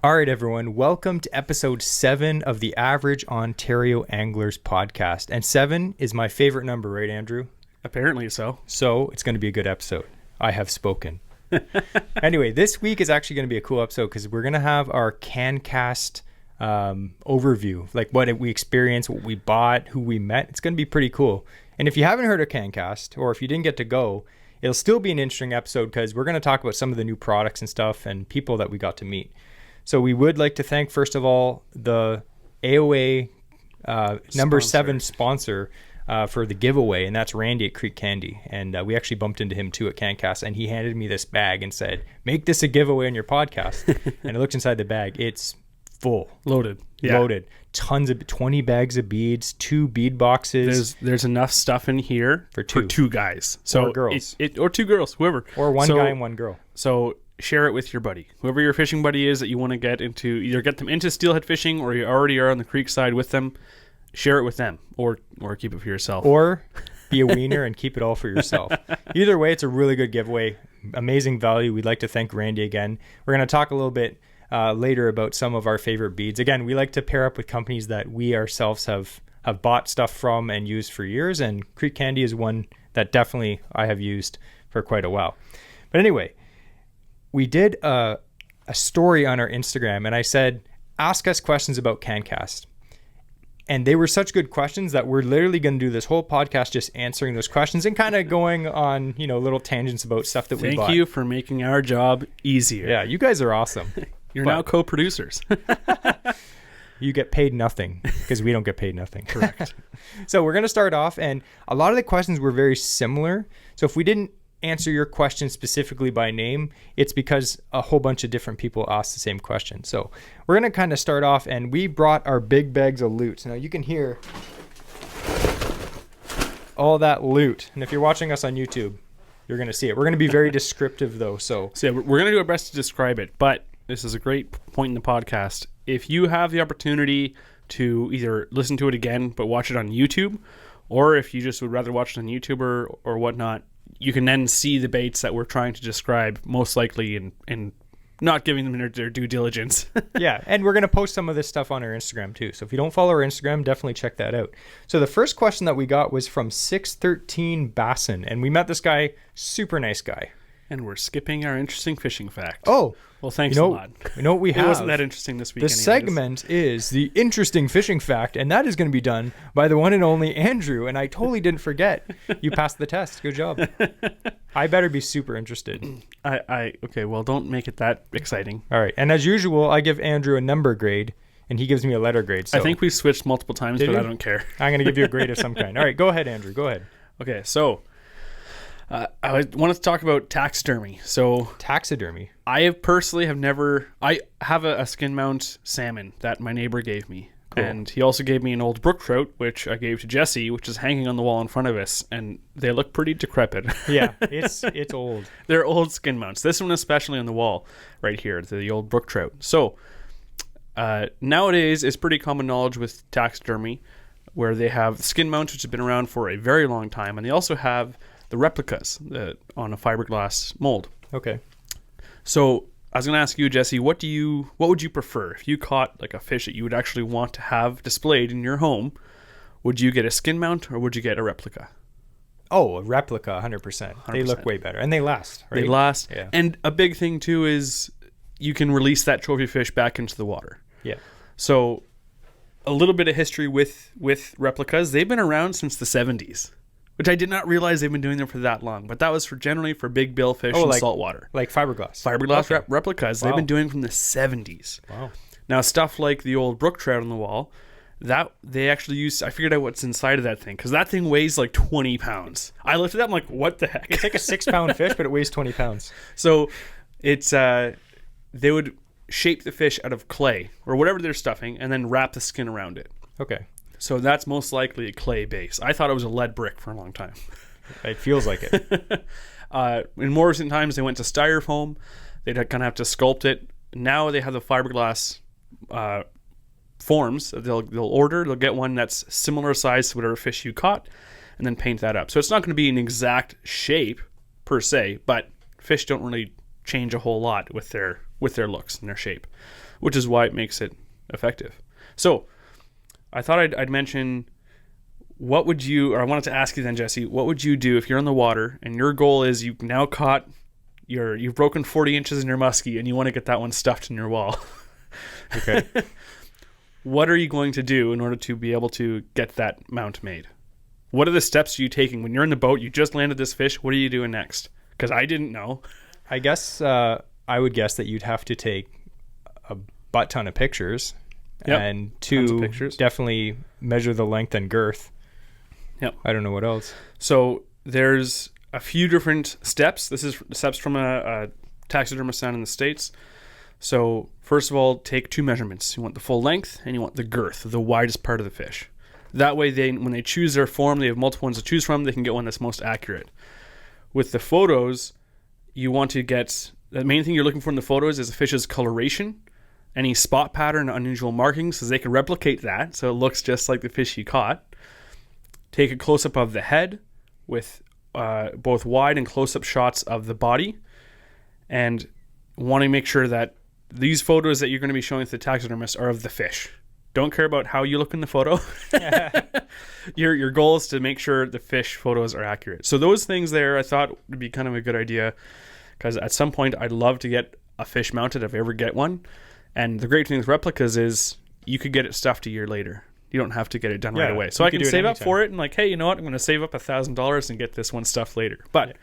All right, everyone. Welcome to episode 7 of the Average Ontario Anglers podcast. And 7 is my favorite number, right, Andrew? Apparently so. So it's going to be a good episode. I have spoken. Anyway, this week is actually going to be a cool episode because we're going to have our Cancast overview, like what we experienced, what we bought, who we met. It's going to be pretty cool. And if you haven't heard of Cancast, or if you didn't get to go, it'll still be an interesting episode because we're going to talk about some of the new products and stuff and people that we got to meet. So we would like to thank, first of all, the AOA number 7 sponsor for the giveaway, and that's Randy at Creek Candy. And we actually bumped into him too at Cancast, and he handed me this bag and said, make this a giveaway on your podcast. And I looked inside the bag. It's full. Loaded. Tons of 20 bags of beads, 2 bead boxes. There's enough stuff in here for two guys. So, or girls. Or 2 girls, whoever. Or one guy and one girl. So share it with your buddy. Whoever your fishing buddy is that you want to get them into steelhead fishing, or you already are on the creek side with them, share it with them, or keep it for yourself. Or be a wiener and keep it all for yourself. Either way, it's a really good giveaway. Amazing value. We'd like to thank Randy again. We're going to talk a little bit later about some of our favorite beads. Again, we like to pair up with companies that we ourselves have bought stuff from and used for years, and Creek Candy is one that definitely I have used for quite a while. But anyway, we did a story on our Instagram, and I said, ask us questions about Cancast. And they were such good questions that we're literally going to do this whole podcast just answering those questions and kind of going on, little tangents about stuff that we bought. Thank you for making our job easier. Yeah, you guys are awesome. You're now co-producers. You get paid nothing because we don't get paid nothing. Correct. So we're going to start off, and a lot of the questions were very similar. So if we didn't answer your question specifically by name, it's because a whole bunch of different people asked the same question. So we're going to kind of start off, and we brought our big bags of loot. Now you can hear all that loot. And if you're watching us on YouTube, you're going to see it. We're going to be very descriptive though. So yeah, we're going to do our best to describe it, but this is a great point in the podcast. If you have the opportunity to either listen to it again, but watch it on YouTube, or if you just would rather watch it on YouTube or whatnot, you can then see the baits that we're trying to describe, most likely in not giving them their due diligence. Yeah, and we're going to post some of this stuff on our Instagram too. So if you don't follow our Instagram, definitely check that out. So the first question that we got was from 613 Bassin, and we met this guy, super nice guy. And we're skipping our interesting fishing fact. Oh, well, thanks a lot. You know what we have? It wasn't that interesting this week. The segment is the interesting fishing fact, and that is going to be done by the one and only Andrew. And I totally didn't forget. You passed the test. Good job. I better be super interested. Okay, well, don't make it that exciting. All right. And as usual, I give Andrew a number grade, and he gives me a letter grade. So I think we switched multiple times, but I don't care. I'm going to give you a grade of some kind. All right, go ahead, Andrew. Go ahead. Okay, so I wanted to talk about taxidermy. So taxidermy. I personally have never. I have a skin mount salmon that my neighbor gave me, cool. And he also gave me an old brook trout, which I gave to Jesse, which is hanging on the wall in front of us, and they look pretty decrepit. Yeah, it's old. They're old skin mounts. This one especially on the wall right here, the old brook trout. So nowadays, it's pretty common knowledge with taxidermy, where they have skin mounts, which have been around for a very long time, and they also have the replicas on a fiberglass mold. Okay. So I was going to ask you, Jesse, what would you prefer if you caught like a fish that you would actually want to have displayed in your home? Would you get a skin mount or would you get a replica? Oh, a replica, 100%. They look way better and they last. Right? They last. Yeah. And a big thing too is you can release that trophy fish back into the water. Yeah. So a little bit of history with replicas. They've been around since the 70s. Which I did not realize they've been doing them for that long. But that was generally for big billfish and saltwater. Like fiberglass. Fiberglass replicas. Wow. They've been doing from the 70s. Wow. Now, stuff like the old brook trout on the wall, that they actually used, I figured out what's inside of that thing. Because that thing weighs like 20 pounds. I looked at that, I'm like, what the heck? It's like a 6-pound fish, but it weighs 20 pounds. So it's, they would shape the fish out of clay or whatever they're stuffing and then wrap the skin around it. Okay. So that's most likely a clay base. I thought it was a lead brick for a long time. It feels like it. In more recent times, they went to styrofoam. They'd kind of have to sculpt it. Now they have the fiberglass forms that they'll order. They'll get one that's similar size to whatever fish you caught and then paint that up. So it's not going to be an exact shape per se, but fish don't really change a whole lot with their looks and their shape. which is why it makes it effective. So I thought I'd mention, what would you, or I wanted to ask you then, Jesse, what would you do if you're in the water and your goal is you've now caught you've broken 40 inches in your muskie and you want to get that one stuffed in your wall? Okay. What are you going to do in order to be able to get that mount made? What are the steps are you taking when you're in the boat? You just landed this fish. What are you doing next? Because I didn't know. I guess I would guess that you'd have to take a butt ton of pictures, and two, definitely measure the length and girth. Yep. I don't know what else. So there's a few different steps. This is steps from a taxidermist down in the States. So first of all, take two measurements. You want the full length and you want the girth, the widest part of the fish. That way, when they choose their form, they have multiple ones to choose from. They can get one that's most accurate. With the photos, you want to get, the main thing you're looking for in the photos is the fish's coloration, any spot pattern, unusual markings, so they can replicate that, so it looks just like the fish you caught. Take a close-up of the head with both wide and close-up shots of the body, and want to make sure that these photos that you're going to be showing to the taxidermist are of the fish. Don't care about how you look in the photo. Your goal is to make sure the fish photos are accurate. So those things there, I thought would be kind of a good idea, because at some point I'd love to get a fish mounted if I ever get one. And the great thing with replicas is you could get it stuffed a year later. You don't have to get it done right away. So I can save up for it and like, hey, you know what? I'm going to save up $1,000 and get this one stuffed later. But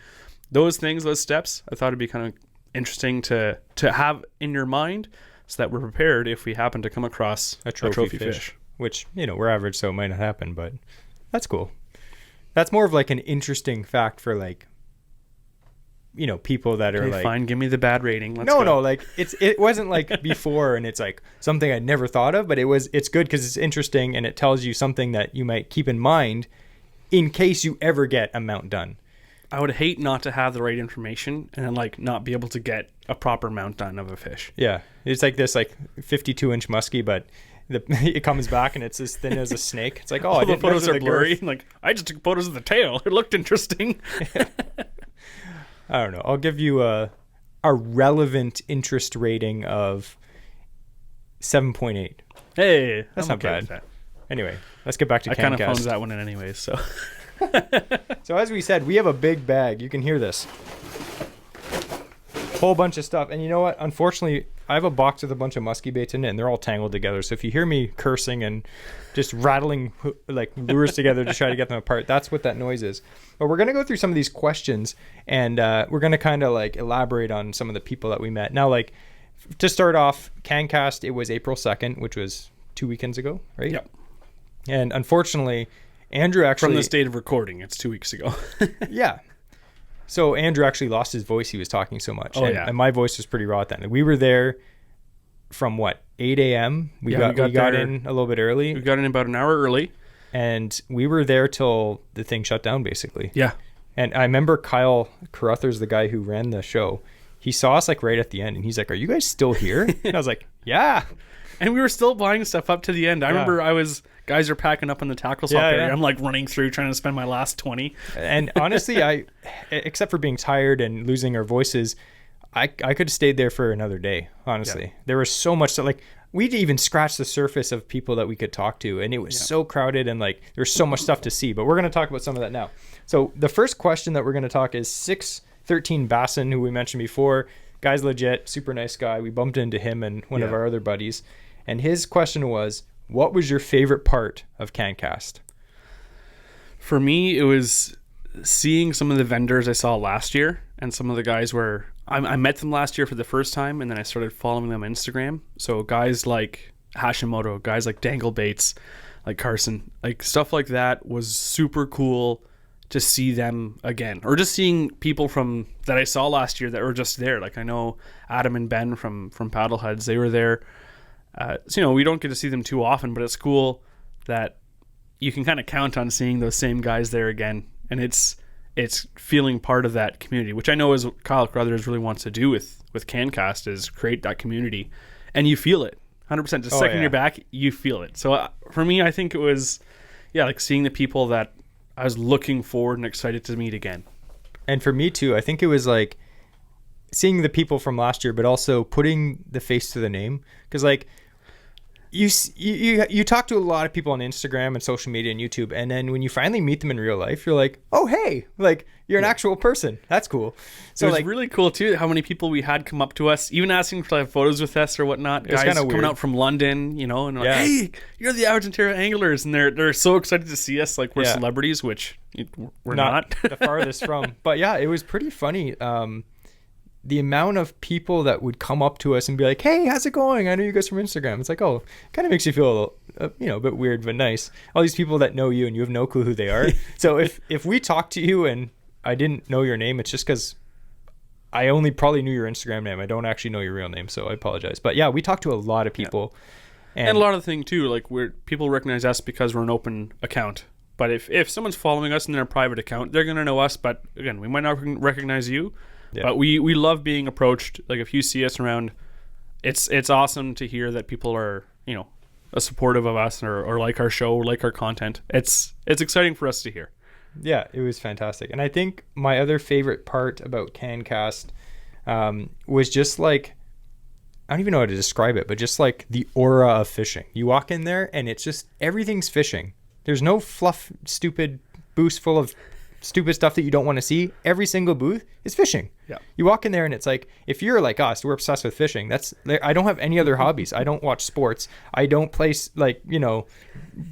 those things, those steps, I thought it'd be kind of interesting to have in your mind, so that we're prepared if we happen to come across a trophy fish. Which, we're average, so it might not happen, but that's cool. That's more of like an interesting fact for like, people that are okay, like, fine, give me the bad rating. Let's no, go. like it wasn't like before and it's like something I'd never thought of, but it's good because it's interesting and it tells you something that you might keep in mind in case you ever get a mount done. I would hate not to have the right information and then like not be able to get a proper mount done of a fish. Yeah, it's like this like 52-inch muskie, but it comes back and it's as thin as a snake. It's like, oh, the photos are blurry. Like, I just took photos of the tail. It looked interesting. I don't know. I'll give you a relevant interest rating of 7.8. Hey, that's not bad. Anyway, let's get back to Cancast. I kind of phoned that one in anyways, so. So as we said, we have a big bag. You can hear this. Whole bunch of stuff. And you know what? Unfortunately, I have a box with a bunch of musky baits in it, and they're all tangled together. So if you hear me cursing and just rattling like lures together to try to get them apart, that's what that noise is. But we're going to go through some of these questions, and we're going to kind of like elaborate on some of the people that we met. Now, like, to start off, Cancast, it was April 2nd, which was 2 weekends ago, right? Yep. And unfortunately, Andrew actually... From the state of recording, it's 2 weeks ago. Yeah. So Andrew actually lost his voice. He was talking so much. Oh, and my voice was pretty raw then. We were there from what, 8 a.m.? We got in a little bit early. We got in about an hour early. And we were there till the thing shut down, basically. Yeah. And I remember Kyle Carruthers, the guy who ran the show, he saw us like right at the end. And he's like, are you guys still here? And I was like, yeah. And we were still buying stuff up to the end. I remember guys are packing up in the tackle shop area. I'm like running through trying to spend my last 20. And honestly, I, except for being tired and losing our voices, I could have stayed there for another day. Honestly, there was so much stuff. Like, we'd even scratched the surface of people that we could talk to, and it was so crowded, and like there's so much stuff to see. But we're going to talk about some of that now. So the first question that we're going to talk is 613 Basson, who we mentioned before. Guy's legit, super nice guy. We bumped into him and one of our other buddies, and his question was, what was your favorite part of Cancast? For me, it was seeing some of the vendors I saw last year, and some of the guys where I met them last year for the first time, and then I started following them on Instagram. So guys like Hashimoto, guys like Dangle Baits, like Carson, like stuff like that was super cool to see them again, or just seeing people from that I saw last year that were just there. Like, I know Adam and Ben from Paddleheads, they were there. So, we don't get to see them too often, but it's cool that you can kind of count on seeing those same guys there again. And it's feeling part of that community, which I know is what Kyle Carruthers really wants to do with Cancast, is create that community. And you feel it 100%. Just second you're back, you feel it. So for me, I think it was, like seeing the people that I was looking forward and excited to meet again. And for me too, I think it was like seeing the people from last year, but also putting the face to the name. Because like you talk to a lot of people on Instagram and social media and YouTube, and then when you finally meet them in real life, you're like, oh hey, like you're an actual person. That's cool. So it was like really cool too how many people we had come up to us, even asking to have photos with us or whatnot. Guys kinda coming weird. out from London, you know, and like, Yeah. hey, you're the Average Ontario Anglers, and they're so excited to see us like we're Yeah. celebrities, which we're not. the farthest from. But yeah, it was pretty funny. The amount of people that would come up to us and be like, hey, how's it going? I know you guys from Instagram. It's like, oh, kind of makes you feel a bit weird, but nice. All these people that know you and you have no clue who they are. So if we talk to you and I didn't know your name, it's just because I only probably knew your Instagram name. I don't actually know your real name, so I apologize. But yeah, we talked to a lot of people. And a lot of the thing too, like people recognize us because we're an open account. But if someone's following us in their private account, they're gonna know us. But again, we might not recognize you. Yeah. But we love being approached. Like if you see us around, it's awesome to hear that people are, you know, supportive of us or like our show, like our content. It's exciting for us to hear. Yeah, it was fantastic. And I think my other favorite part about Cancast was just like, I don't even know how to describe it, but just like the aura of fishing. You walk in there and it's just everything's fishing. There's no fluff, stupid booths full of stupid stuff that you don't want to see. Every single booth is fishing. Yeah. You walk in there and it's like, if you're like us, we're obsessed with fishing. I don't have any other hobbies. I don't watch sports. I don't play like, you know,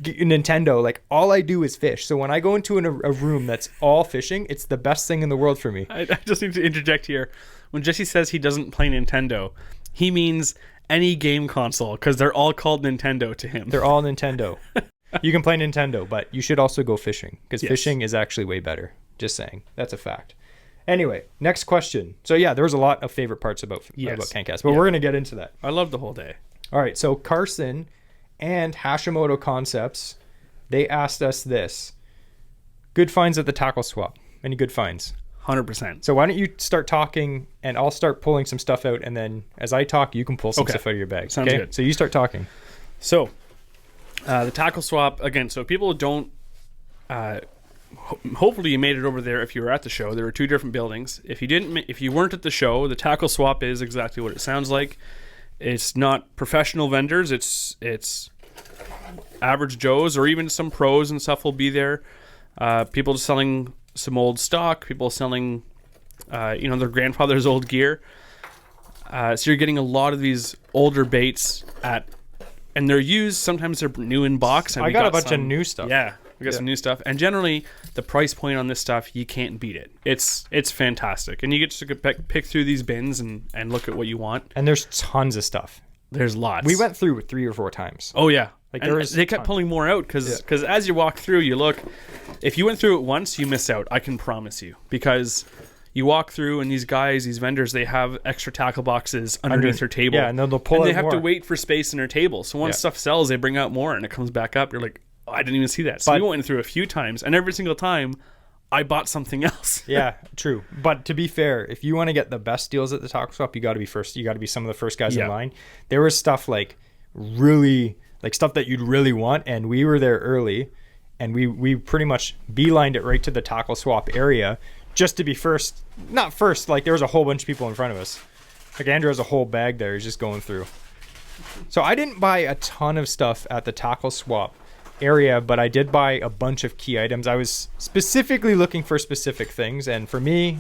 Nintendo. Like all I do is fish. So when I go into a room that's all fishing, it's the best thing in the world for me. I just need to interject here. When Jesse says he doesn't play Nintendo, he means any game console because they're all called Nintendo to him. They're all Nintendo. You can play Nintendo, but you should also go fishing because fishing is actually way better. Just saying. That's a fact. Anyway, next question. So yeah, there was a lot of favorite parts about Cancast, but we're going to get into that. I loved the whole day. All right. So Carson and Hashimoto Concepts, they asked us this. Good finds at the tackle swap. Any good finds? 100%. So why don't you start talking and I'll start pulling some stuff out, and then as I talk, you can pull some stuff out of your bag. Sounds good. So you start talking. So the tackle swap, again, so people don't, hopefully you made it over there if you were at the show. There were two different buildings. If you weren't at the show, the tackle swap is exactly what it sounds like. It's not professional vendors. It's average Joes or even some pros and stuff will be there. People selling some old stock, people selling, their grandfather's old gear. So you're getting a lot of these older baits and they're used. Sometimes they're new in box. And I got a bunch of new stuff. Yeah, we got some new stuff. And generally, the price point on this stuff, you can't beat it. It's fantastic. And you get to pick through these bins and look at what you want. And there's tons of stuff. There's lots. We went through 3 or 4 times. Oh, yeah. Like they kept pulling more out because as you walk through, you look. If you went through it once, you miss out. I can promise you. Because you walk through and these vendors, they have extra tackle boxes underneath their table. Yeah, and then they'll pull and out they have more. to wait for space in their table. So once stuff sells, they bring out more and it comes back up. You're like, oh, I didn't even see that. So we went through a few times, and every single time I bought something else. Yeah, true. But to be fair, if you want to get the best deals at the tackle swap, you got to be first. You got to be some of the first guys in line. There was stuff like really, like stuff that you'd really want, and we were there early, and we pretty much beelined it right to the tackle swap area just to be first. Not first, like there was a whole bunch of people in front of us. Like Andrew has a whole bag there. He's just going through. So I didn't buy a ton of stuff at the tackle swap area, but I did buy a bunch of key items. I was specifically looking for specific things, and for me,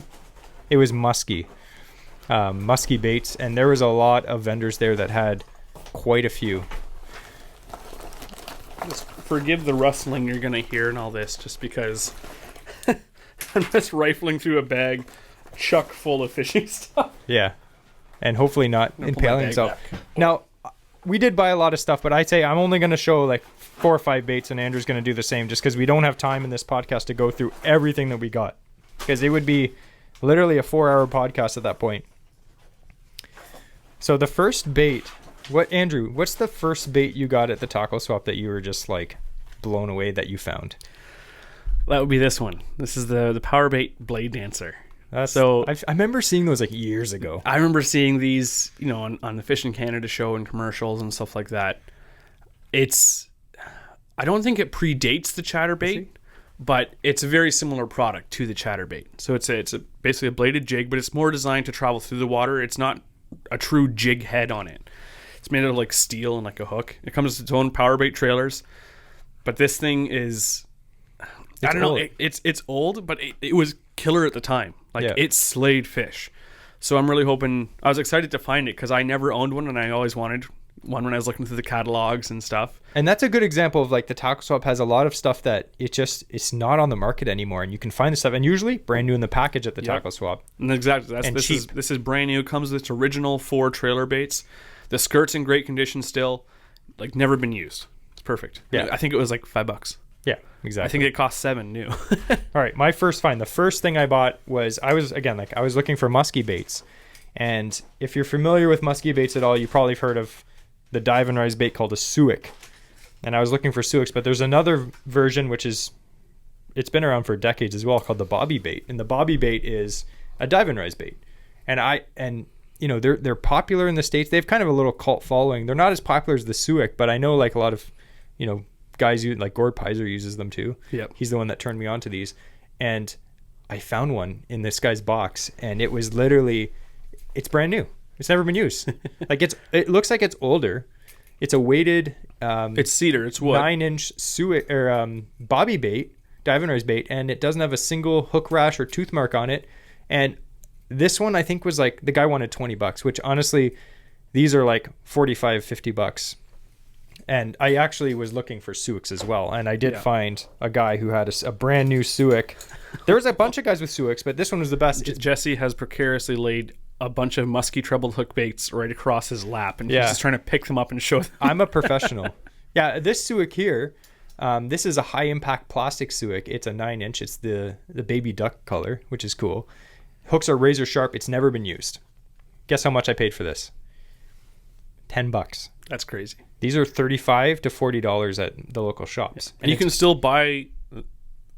it was musky baits, and there was a lot of vendors there that had quite a few. Just forgive the rustling you're gonna hear and all this, just because I'm just rifling through a bag chuck full of fishing stuff. Yeah, and hopefully not impaling himself. Now, we did buy a lot of stuff, but I'd say I'm only going to show like 4 or 5 baits, and Andrew's going to do the same, just because we don't have time in this podcast to go through everything that we got, because it would be literally a 4-hour podcast at that point. So the first bait, Andrew, what's the first bait you got at the tackle swap that you were just like blown away that you found? That would be this one. This is the Power Bait Blade Dancer. I remember seeing those like years ago. I remember seeing these, on the Fish in Canada show and commercials and stuff like that. I don't think it predates the chatterbait, but it's a very similar product to the chatterbait. So it's basically a bladed jig, but it's more designed to travel through the water. It's not a true jig head on it. It's made out of like steel and like a hook. It comes with its own power bait trailers, but this thing is, I don't know, it's old, but it was killer at the time. Like it slayed fish. So I'm really hoping, I was excited to find it because I never owned one and I always wanted one when I was looking through the catalogs and stuff. And that's a good example of like the tackle swap has a lot of stuff that it's not on the market anymore, and you can find the stuff, and usually brand new in the package at the tackle swap. And exactly, this is brand new. It comes with its original 4 trailer baits. The skirt's in great condition still, like never been used. It's perfect. Yeah, I think it was like $5. Yeah, exactly. I think it cost $7 new. All right, my first find. The first thing I bought was I was looking for musky baits, and if you're familiar with musky baits at all, you probably have heard of the dive and rise bait called a suic. And I was looking for suics, but there's another version it's been around for decades as well, called the bobby bait. And the bobby bait is a dive and rise bait. And you know, they're popular in the States. They have kind of a little cult following. They're not as popular as the suic, but I know like a lot of, you know, guys like Gord Pizer uses them too. Yep. He's the one that turned me on to these. And I found one in this guy's box, and it was literally, it's brand new. It's never been used. Like it looks like it's older. It's a weighted. It's cedar. It's wood. 9-inch suic or bobby bait, dive and rise bait, and it doesn't have a single hook rash or tooth mark on it. And this one I think was like, the guy wanted $20, which honestly, these are like $45-$50. And I actually was looking for suics as well, and I did find a guy who had a brand new suic. There was a bunch of guys with suics, but this one was the best. Jesse has precariously laid a bunch of musky treble hook baits right across his lap, and he's just trying to pick them up and show them. I'm a professional. Yeah, this suic here, this is a high impact plastic suic. It's a 9-inch. It's the baby duck color, which is cool. Hooks are razor sharp. It's never been used. Guess how much I paid for this? $10. That's crazy. These are $35 to $40 at the local shops. And you can still buy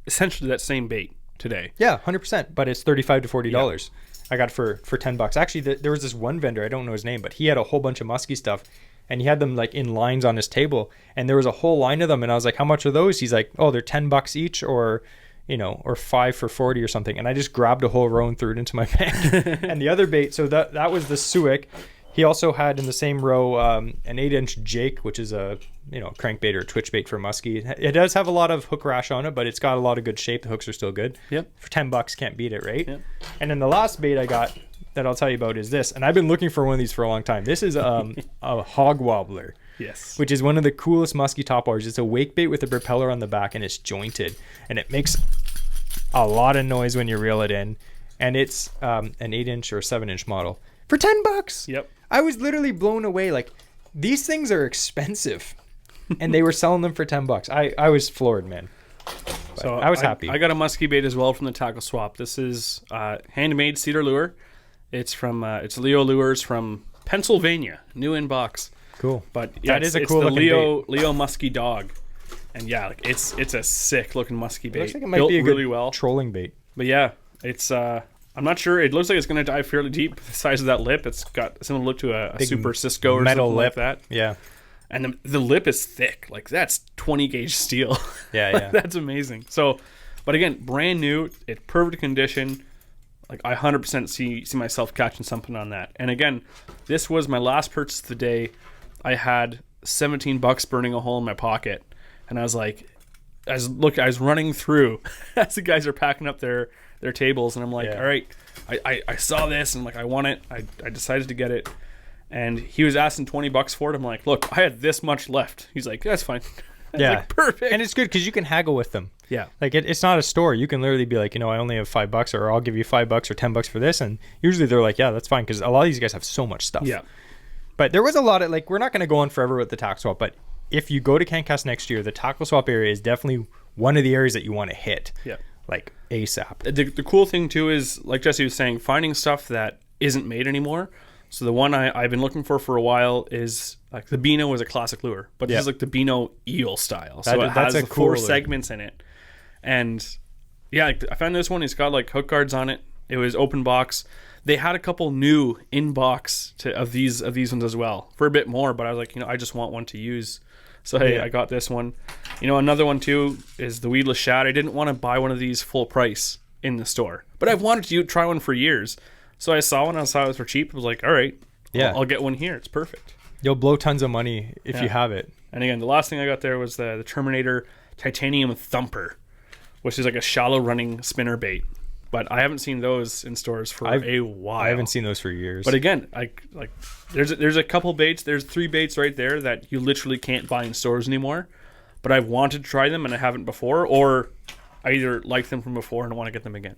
essentially that same bait today. Yeah, 100%. But it's $35 to $40. I got it for $10. Actually, there was this one vendor, I don't know his name, but he had a whole bunch of musky stuff, and he had them like in lines on his table, and there was a whole line of them, and I was like, how much are those? He's like, oh, they're $10 each, or you know, or 5 for 40 or something. And I just grabbed a whole row and threw it into my bag. And the other bait, so that was the suic. He also had in the same row an 8-inch Jake, which is a crankbait or twitch bait for muskie. It does have a lot of hook rash on it, but it's got a lot of good shape. The hooks are still good. Yep. For $10, can't beat it, right? Yep. And then the last bait I got that I'll tell you about is this, and I've been looking for one of these for a long time. This is a hog wobbler. Yes. Which is one of the coolest musky topwaters. It's a wake bait with a propeller on the back, and it's jointed, and it makes a lot of noise when you reel it in. And it's an 8-inch or 7-inch model for $10. Yep. I was literally blown away. Like, these things are expensive, and they were selling them for $10. I was floored, man. But so I was happy. I got a musky bait as well from the tackle swap. This is handmade cedar lure. It's from it's Leo Lures from Pennsylvania, new in box. Cool. But yeah, that is a cool looking Leo musky dog, and yeah, like it's a sick looking musky bait. It looks like it might built be a really good trolling bait. But yeah, it's I'm not sure. It looks like it's going to dive fairly deep. The size of that lip, it's got similar look to a Super Cisco or metal something lip. Like that. Yeah. And the lip is thick. Like, that's 20 gauge steel. Yeah, yeah. That's amazing. So, but again, brand new. It's perfect condition. Like, I 100% see myself catching something on that. And again, this was my last purchase of the day. I had $17 burning a hole in my pocket. And I was like, I was running through as the guys are packing up their tables. And I'm like, all right, I saw this. And I'm like, I want it. I decided to get it. And he was asking $20 for it. I'm like, look, I had this much left. He's like, that's fine. Yeah. Like, perfect. And it's good because you can haggle with them. Yeah. Like, it's not a store. You can literally be like, I only have $5, or I'll give you $5 or $10 for this. And usually they're like, yeah, that's fine, because a lot of these guys have so much stuff. Yeah. But there was a lot of, like, we're not going to go on forever with the tackle swap, but if you go to Cancast next year, the tackle swap area is definitely one of the areas that you want to hit. Yeah. Like, ASAP. The cool thing, too, is, like Jesse was saying, finding stuff that isn't made anymore. So the one I've been looking for a while is, like, the Beano is a classic lure, but this is like the Beano eel style. So it has the cool 4 segments in it. And yeah, like, I found this one. It's got like hook guards on it. It was open box. They had a couple new in box of these ones as well for a bit more. But I was like, I just want one to use So hey, Yeah. I got this one. You know, another one too is the weedless shad. I didn't want to buy one of these full price in the store, but I've wanted to try one for years. So I saw one. I saw it was for cheap. I was like, all right, Yeah. I'll get one here. It's perfect. You'll blow tons of money if you have it. And again, the last thing I got there was the Terminator Titanium Thumper, which is like a shallow running spinner bait. But I haven't seen those in stores for a while. I haven't seen those for years. But again, there's a couple baits. There's 3 baits right there that you literally can't buy in stores anymore. But I've wanted to try them and I haven't before, or I either liked them from before and want to get them again.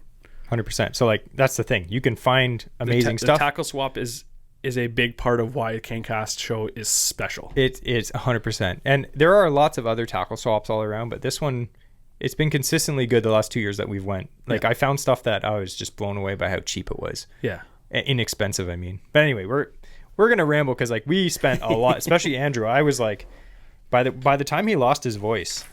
100%. So like that's the thing. You can find amazing stuff. The tackle swap is a big part of why a Cancast show is special. It is 100%. And there are lots of other tackle swaps all around, but this one, it's been consistently good the last 2 years that we've went. Like I found stuff that I was just blown away by how cheap it was. Yeah. Inexpensive, I mean. But anyway, we're gonna ramble because like we spent a lot, especially Andrew. I was like, by the time he lost his voice,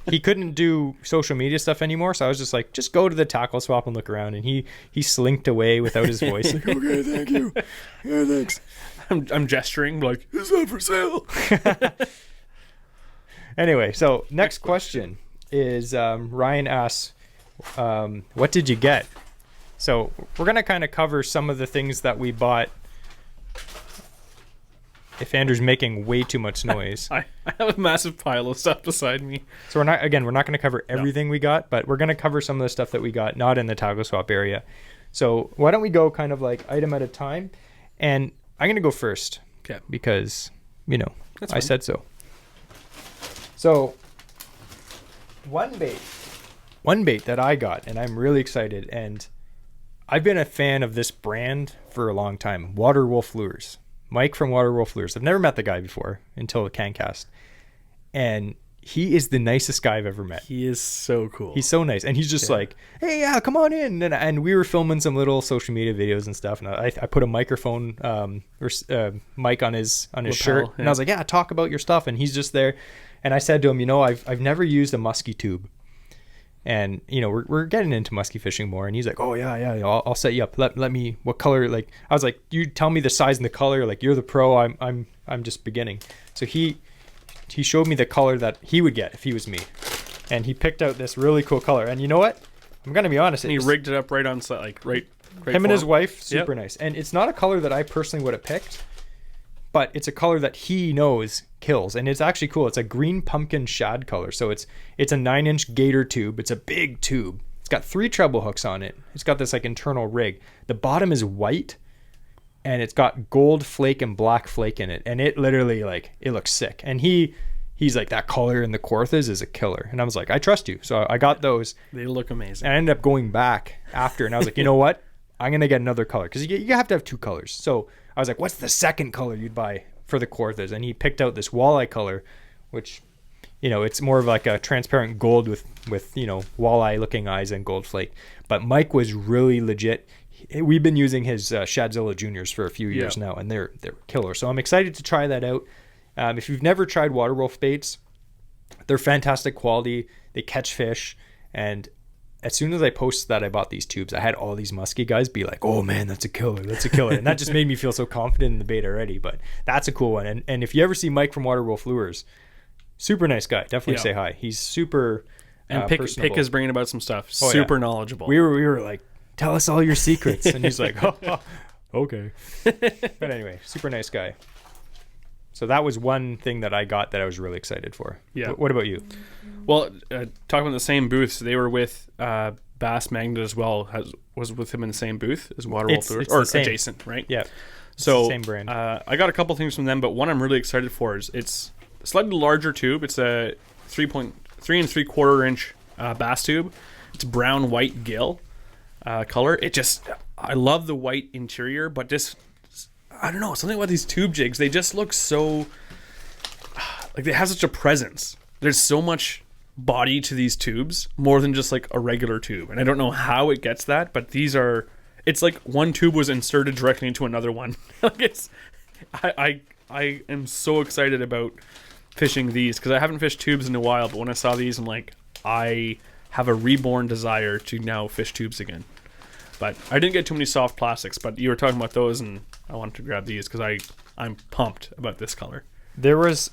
he couldn't do social media stuff anymore. So I was just like, just go to the tackle swap and look around. And he slinked away without his voice. Like, okay, thank you. Yeah, thanks. I'm gesturing like, is that for sale? Anyway, so next question is Ryan asks, what did you get? So we're going to kind of cover some of the things that we bought. If Andrew's making way too much noise. I have a massive pile of stuff beside me. So we're not going to cover everything we got, but we're going to cover some of the stuff that we got not in the tackle swap area. So why don't we go kind of like item at a time? And I'm going to go first. Okay. Because, you know, That's I fine. said so. So one bait that I got, and I'm really excited, and I've been a fan of this brand for a long time, Water Wolf Lures. Mike from Water Wolf Lures. I've never met the guy before until the Cancast. And he is the nicest guy I've ever met. He is so cool. He's so nice. And he's just like, hey, yeah, come on in. And we were filming some little social media videos and stuff. And I put a microphone, mic on his shirt. Yeah. And I was like, yeah, talk about your stuff. And he's just there. And I said to him, you know, I've never used a musky tube. And, you know, we're getting into musky fishing more. And he's like, oh, yeah, I'll set you up. Let me, what color? Like, I was like, you tell me the size and the color. Like, you're the pro. I'm just beginning. So he showed me the color that he would get if he was me. And he picked out this really cool color. And you know what? I'm going to be honest. And he rigged it up right on set, like right him and his wife, super Yep. nice. And it's not a color that I personally would have picked, but it's a color that he knows kills. And it's actually cool. It's a green pumpkin shad color. So it's a 9-inch gator tube. It's a big tube. It's got 3 treble hooks on it. It's got this like internal rig. The bottom is white. And it's got gold flake and black flake in it. And it literally, like, it looks sick. And he's like, that color in the Quarthas is a killer. And I was like, I trust you. So I got those. They look amazing. And I ended up going back after. And I was like, you know what? I'm going to get another color. Because you have to have 2 colors. So I was like, what's the second color you'd buy for the Quarthas? And he picked out this walleye color, which, you know, it's more of like a transparent gold with you know, walleye looking eyes and gold flake. But Mike was really legit. We've been using his Shadzilla Juniors for a few years now, and they're killer. So I'm excited to try that out. If you've never tried Water Wolf baits, they're fantastic quality. They catch fish. And as soon as I posted that I bought these tubes, I had all these musky guys be like, oh man, that's a killer. That's a killer. And that just made me feel so confident in the bait already. But that's a cool one. And if you ever see Mike from Water Wolf Lures, super nice guy. Definitely say hi. He's super and Pick is bringing about some stuff. Oh, Super knowledgeable. We were like, tell us all your secrets. And he's like, oh, okay. But anyway, super nice guy. So that was one thing that I got that I was really excited for. Yeah. What about you? Well, talking about the same booths, they were with Bass Magnet as well. Was with him in the same booth as Water Wolf Lures, or adjacent, right? Yeah. So same brand. I got a couple things from them, but one I'm really excited for is it's a slightly larger tube. It's a 3 3/4 inch bass tube. It's brown white gill color. I love the white interior, but just I don't know, something about these tube jigs. They just look so like they have such a presence. There's so much body to these tubes, more than just like a regular tube. And I don't know how it gets that, but it's like one tube was inserted directly into another one. Like I am so excited about fishing these because I haven't fished tubes in a while, but when I saw these, I'm like, I have a reborn desire to now fish tubes again. But I didn't get too many soft plastics, but you were talking about those, and I wanted to grab these because I'm pumped about this color. There was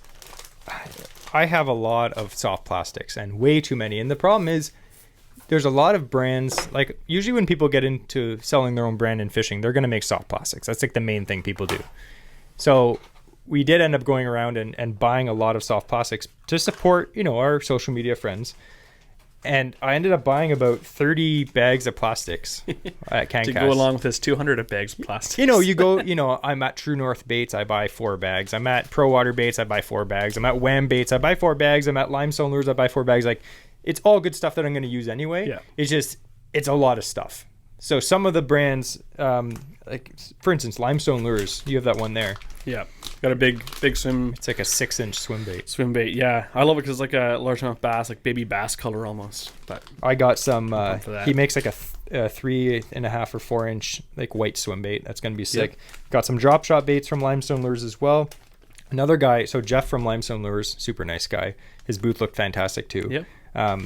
I have a lot of soft plastics and way too many. And the problem is there's a lot of brands, like usually when people get into selling their own brand in fishing, they're going to make soft plastics. That's like the main thing people do. So we did end up going around and buying a lot of soft plastics to support, our social media friends. And I ended up buying about 30 bags of plastics at Cancast. To go along with this 200 bags of plastic. You go, I'm at True North Baits, I buy 4 bags. I'm at Pro Water Baits, I buy 4 bags. I'm at Wham Baits, I buy 4 bags. I'm at Limestone Lures, I buy 4 bags. Like, it's all good stuff that I'm going to use anyway. Yeah. It's a lot of stuff. So some of the brands, like for instance, Limestone Lures, you have that one there. Yeah. Got a big swim. It's like a 6-inch swim bait. Swim bait, yeah. I love it because it's like a largemouth bass, like baby bass color almost. But I got some, he makes like a 3.5 or 4-inch like white swim bait. That's going to be sick. Yep. Got some drop shot baits from Limestone Lures as well. Another guy, so Jeff from Limestone Lures, super nice guy. His booth looked fantastic too. Yep.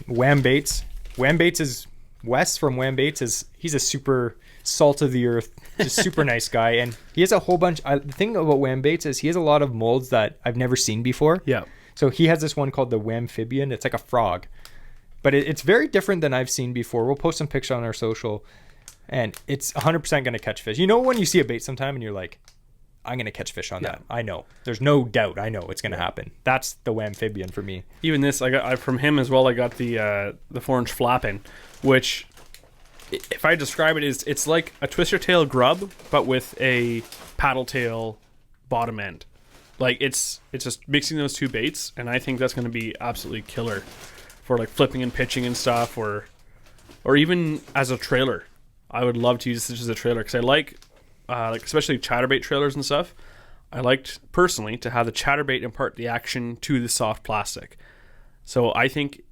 Wham Baits. Wham Baits is Wes from Wham Baits. He's a super salt of the earth, just super nice guy, and he has a whole bunch. The thing about Wham Baits is he has a lot of molds that I've never seen before. Yeah. So he has this one called the Whamphibian. It's like a frog, but it's very different than I've seen before. We'll post some pictures on our social, and it's 100% going to catch fish. When you see a bait sometime and you're like, I'm going to catch fish on that. I know. There's no doubt. I know it's going to happen. That's the Whamphibian for me. Even this, I got from him as well. I got the 4-inch flapping, which, if I describe it, it's like a twister tail grub, but with a paddle tail bottom end. Like it's just mixing those two baits, and I think that's going to be absolutely killer for like flipping and pitching and stuff, or even as a trailer. I would love to use this as a trailer because I like especially chatterbait trailers and stuff. I liked personally to have the chatterbait impart the action to the soft plastic. So I think,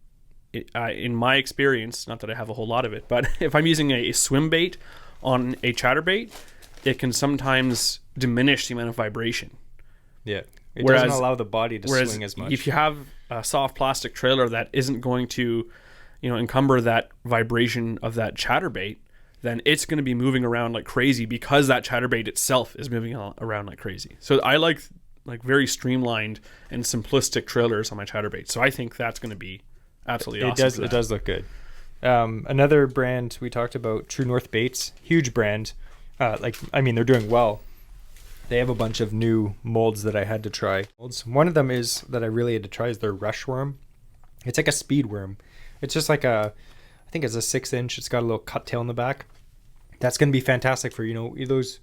in my experience, not that I have a whole lot of it, but if I'm using a swim bait on a chatterbait, it can sometimes diminish the amount of vibration. Yeah. It doesn't allow the body to swing as much. If you have a soft plastic trailer that isn't going to, encumber that vibration of that chatterbait, then it's going to be moving around like crazy because that chatterbait itself is moving around like crazy. So I like very streamlined and simplistic trailers on my chatterbait. So I think that's going to be absolutely awesome. It does look good. Another brand we talked about, True North Baits, huge brand. They're doing well. They have a bunch of new molds that I had to try. One of them that I really had to try is their rush worm. It's like a speed worm. It's just like I think it's a 6-inch. It's got a little cut tail in the back. That's going to be fantastic for, those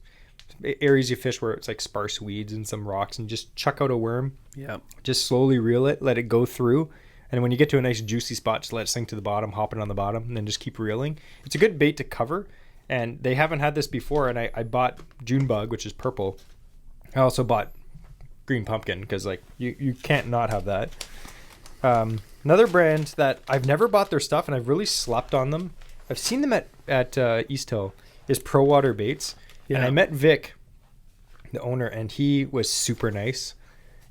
areas you fish where it's like sparse weeds and some rocks, and just chuck out a worm. Yeah. Just slowly reel it, let it go through. And when you get to a nice juicy spot, just let it sink to the bottom, hop it on the bottom, and then just keep reeling. It's a good bait to cover. And they haven't had this before. And I bought Junebug, which is purple. I also bought green pumpkin because you can't not have that. Another brand that I've never bought their stuff and I've really slept on them. I've seen them at East Hill is Pro Water Baits. Yeah. And I met Vic, the owner, and he was super nice.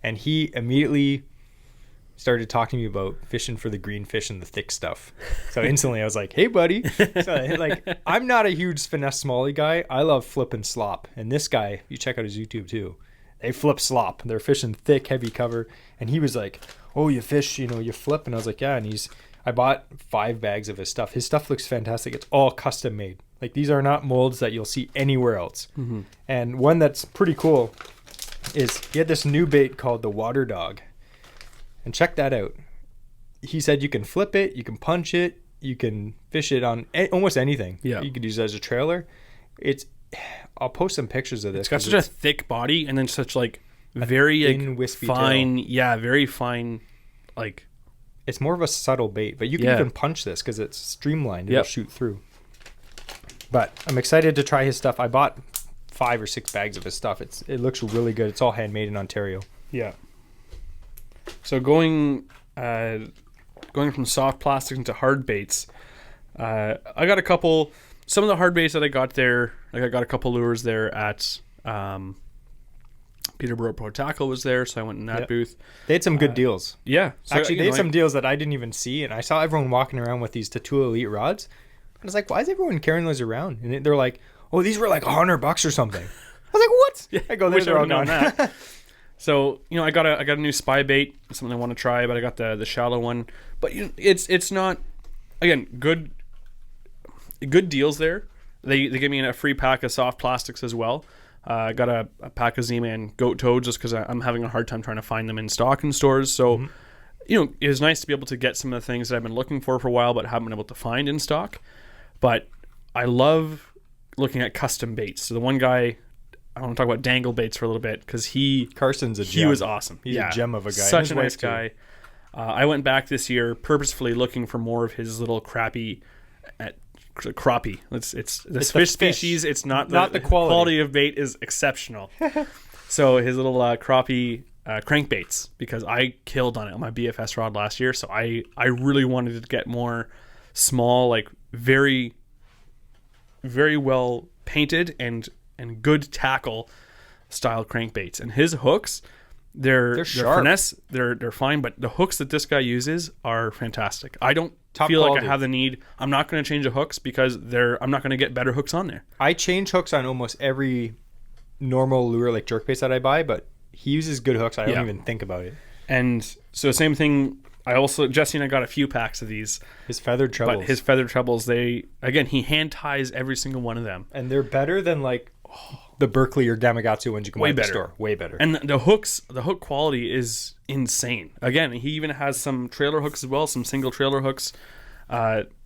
And he immediately started talking to me about fishing for the green fish and the thick stuff. So instantly I was like, hey, buddy. So I'm not a huge finesse smallie guy. I love flip and slop. And this guy, you check out his YouTube too. They flip slop. They're fishing thick, heavy cover. And he was like, oh, you fish, you flip. And I was like, yeah. And I bought 5 bags of his stuff. His stuff looks fantastic. It's all custom made. Like, these are not molds that you'll see anywhere else. Mm-hmm. And one that's pretty cool is he had this new bait called the Water Dog. And check that out. He said you can flip it, you can punch it, you can fish it on almost anything. Yeah. You could use it as a trailer. I'll post some pictures of this. It's got such a thick body and then such very thin, wispy fine tail. Yeah, very fine. It's more of a subtle bait, but you can even punch this because it's streamlined. It'll shoot through. But I'm excited to try his stuff. I bought 5 or 6 bags of his stuff. It looks really good. It's all handmade in Ontario. Yeah. So going from soft plastics into hard baits, I got a couple. Some of the hard baits that I got there, I got a couple lures there at Peterborough Pro Tackle was there, so I went in that booth. They had some good deals. Yeah. So, actually, they had some deals that I didn't even see, and I saw everyone walking around with these Tattoo Elite rods. And I was like, why is everyone carrying those around? And they're like, oh, these were like $100 or something. I was like, what? Yeah, I go, they're all gone. So I got a new spy bait, something I want to try, but I got the shallow one. But it's not, again, good deals there. They give me a free pack of soft plastics as well. I got a pack of Z-Man goat toads just because I'm having a hard time trying to find them in stock in stores. So it was nice to be able to get some of the things that I've been looking for a while but haven't been able to find in stock. But I love looking at custom baits. So the one guy, I want to talk about dangle baits for a little bit because Carson's a gem. He was awesome. He's a gem of a guy. Such a nice guy. I went back this year purposefully looking for more of his little crappie crappie. It's the fish species. It's not the quality of bait is exceptional. So his little crappie crankbaits, because I killed on it on my BFS rod last year. So I really wanted to get more small, like very, very well painted and good tackle style crankbaits. And his hooks, they're sharp. finesse, they're fine, but the hooks that this guy uses are fantastic. I don't Top feel quality. like I have the need. I'm not going to change the hooks because I'm not going to get better hooks on there. I change hooks on almost every normal lure like jerkbaits that I buy, but he uses good hooks. I don't even think about it. And so same thing. Jesse and I got a few packs of these. His feathered trebles. But his feathered trebles, he hand ties every single one of them. And they're better than like the Berkeley or Gamakatsu ones you can buy at the store. Way better. And the hook quality is insane. Again, he even has some trailer hooks as well, some single trailer hooks,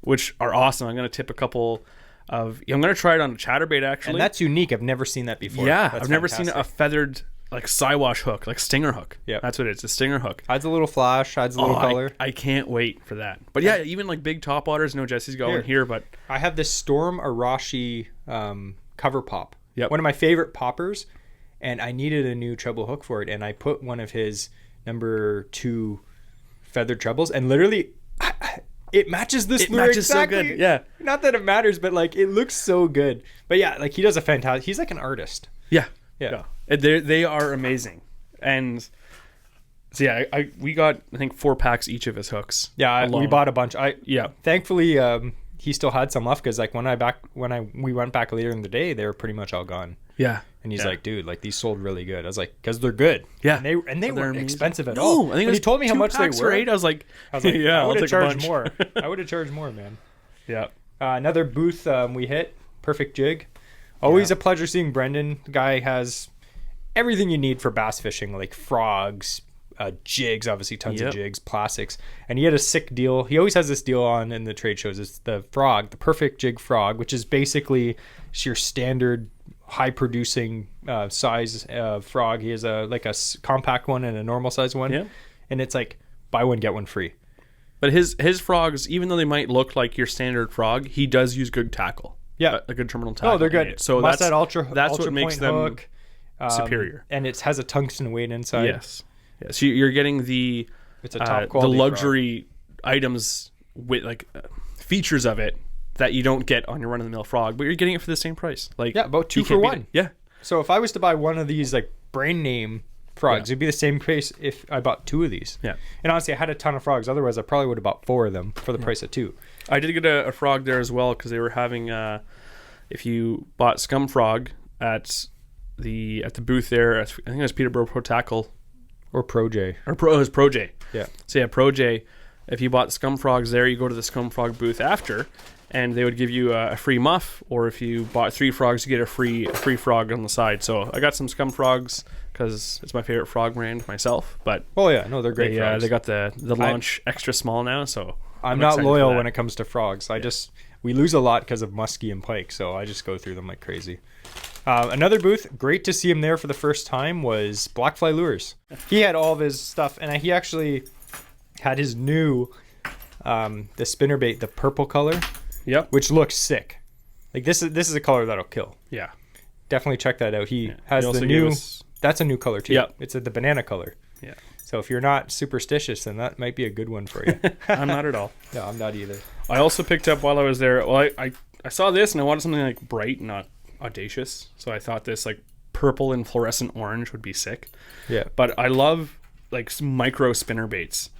which are awesome. I'm going to tip a couple of... I'm going to try it on a chatterbait, actually. And that's unique. I've never seen that before. Yeah, That's I've never seen a feathered... like Siwash hook, like stinger hook. Yeah, that's what it is. A stinger hook. Adds a little flash, adds a little color. I can't wait for that. But yeah, even like big top waters. No, Jesse's going here, but I have this Storm Arashi cover pop. Yep. One of my favorite poppers, and I needed a new treble hook for it, and I put one of his number 2 feathered trebles, and literally it matches this lure exactly. So good. Yeah. Not that it matters, but like it looks so good. But yeah, like he does a fantastic. He's like an artist. Yeah. Yeah. They are amazing. And so yeah, we got I think 4 packs each of his hooks. Yeah, we bought a bunch. Thankfully he still had some left because like when we went back later in the day, they were pretty much all gone. Yeah. And he's like, dude, like these sold really good. I was like, because they're good. Yeah. And they weren't expensive at all. I think when he told me how much they were. I was like, yeah, I would have charged more. I would have charged more, man. Yeah. Another booth we hit, Perfect Jig. Always a pleasure seeing Brendan. The guy has everything you need for bass fishing, like frogs, jigs, obviously tons of jigs, plastics. And he had a sick deal. He always has this deal on in the trade shows. It's the frog, the Perfect Jig frog, which is basically your standard high producing size frog. He has a compact one and a normal size one. Yeah. And it's like buy one, get one free. But his frogs, even though they might look like your standard frog, he does use good tackle. Yeah. A good terminal tackle. Oh, they're good. So that's ultra what makes them hook, superior. And it has a tungsten weight inside. Yes. So you're getting the it's a top quality the luxury items with like features of it that you don't get on your run-of-the-mill frog, but you're getting it for the same price. Like about 2 for 1. Yeah. So if I was to buy one of these like brand name frogs, it'd be the same price if I bought 2 of these. Yeah. And honestly, I had a ton of frogs. Otherwise, I probably would have bought 4 of them for the price of 2. I did get a frog there as well because they were having if you bought Scum Frog at the booth there, I think it was Peterborough Pro Tackle or Pro J. It was Pro J. Yeah. So yeah, Pro J. If you bought the Scum Frogs there, you go to the Scum Frog booth after, and they would give you a free muff. Or if you bought 3 frogs, you get a free frog on the side. So I got some Scum Frogs because it's my favorite frog brand myself. But they're great. Frogs. They got the launch extra small now. So I'm not loyal when it comes to frogs. We lose a lot because of muskie and pike, so I just go through them like crazy. Another booth, great to see him there for the first time, was Blackfly Lures. He had all of his stuff, and he actually had his new the spinnerbait, the purple color, which looks sick. Like this is a color that'll kill. Yeah, definitely check that out. He has the new. That's a new color too. Yep. It's the banana color. Yeah. So if you're not superstitious, then that might be a good one for you. I'm not at all. No, I'm not either. I also picked up while I was there. Well, I saw this and I wanted something like bright, not audacious. So I thought this like purple and fluorescent orange would be sick. Yeah. But I love like micro spinner baits.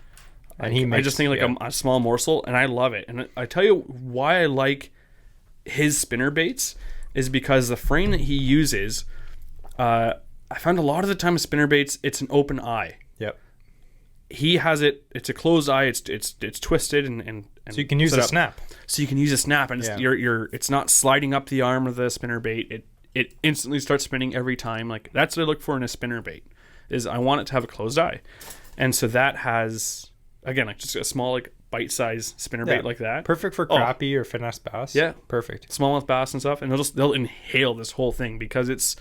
And I just think like a small morsel, and I love it. And I tell you why I like his spinner baits is because the frame that he uses, I found a lot of the time with spinnerbaits, it's an open eye. Yep. He has it. It's a closed eye. It's twisted and So you can use a snap. So you can use a snap, and it's not sliding up the arm of the spinnerbait. It instantly starts spinning every time. Like that's what I look for in a spinnerbait. Is I want it to have a closed eye, and so that has again like just a small like bite-sized spinnerbait like that. Perfect for crappie or finesse bass. Yeah, perfect. Smallmouth bass and stuff, and they'll inhale this whole thing because it's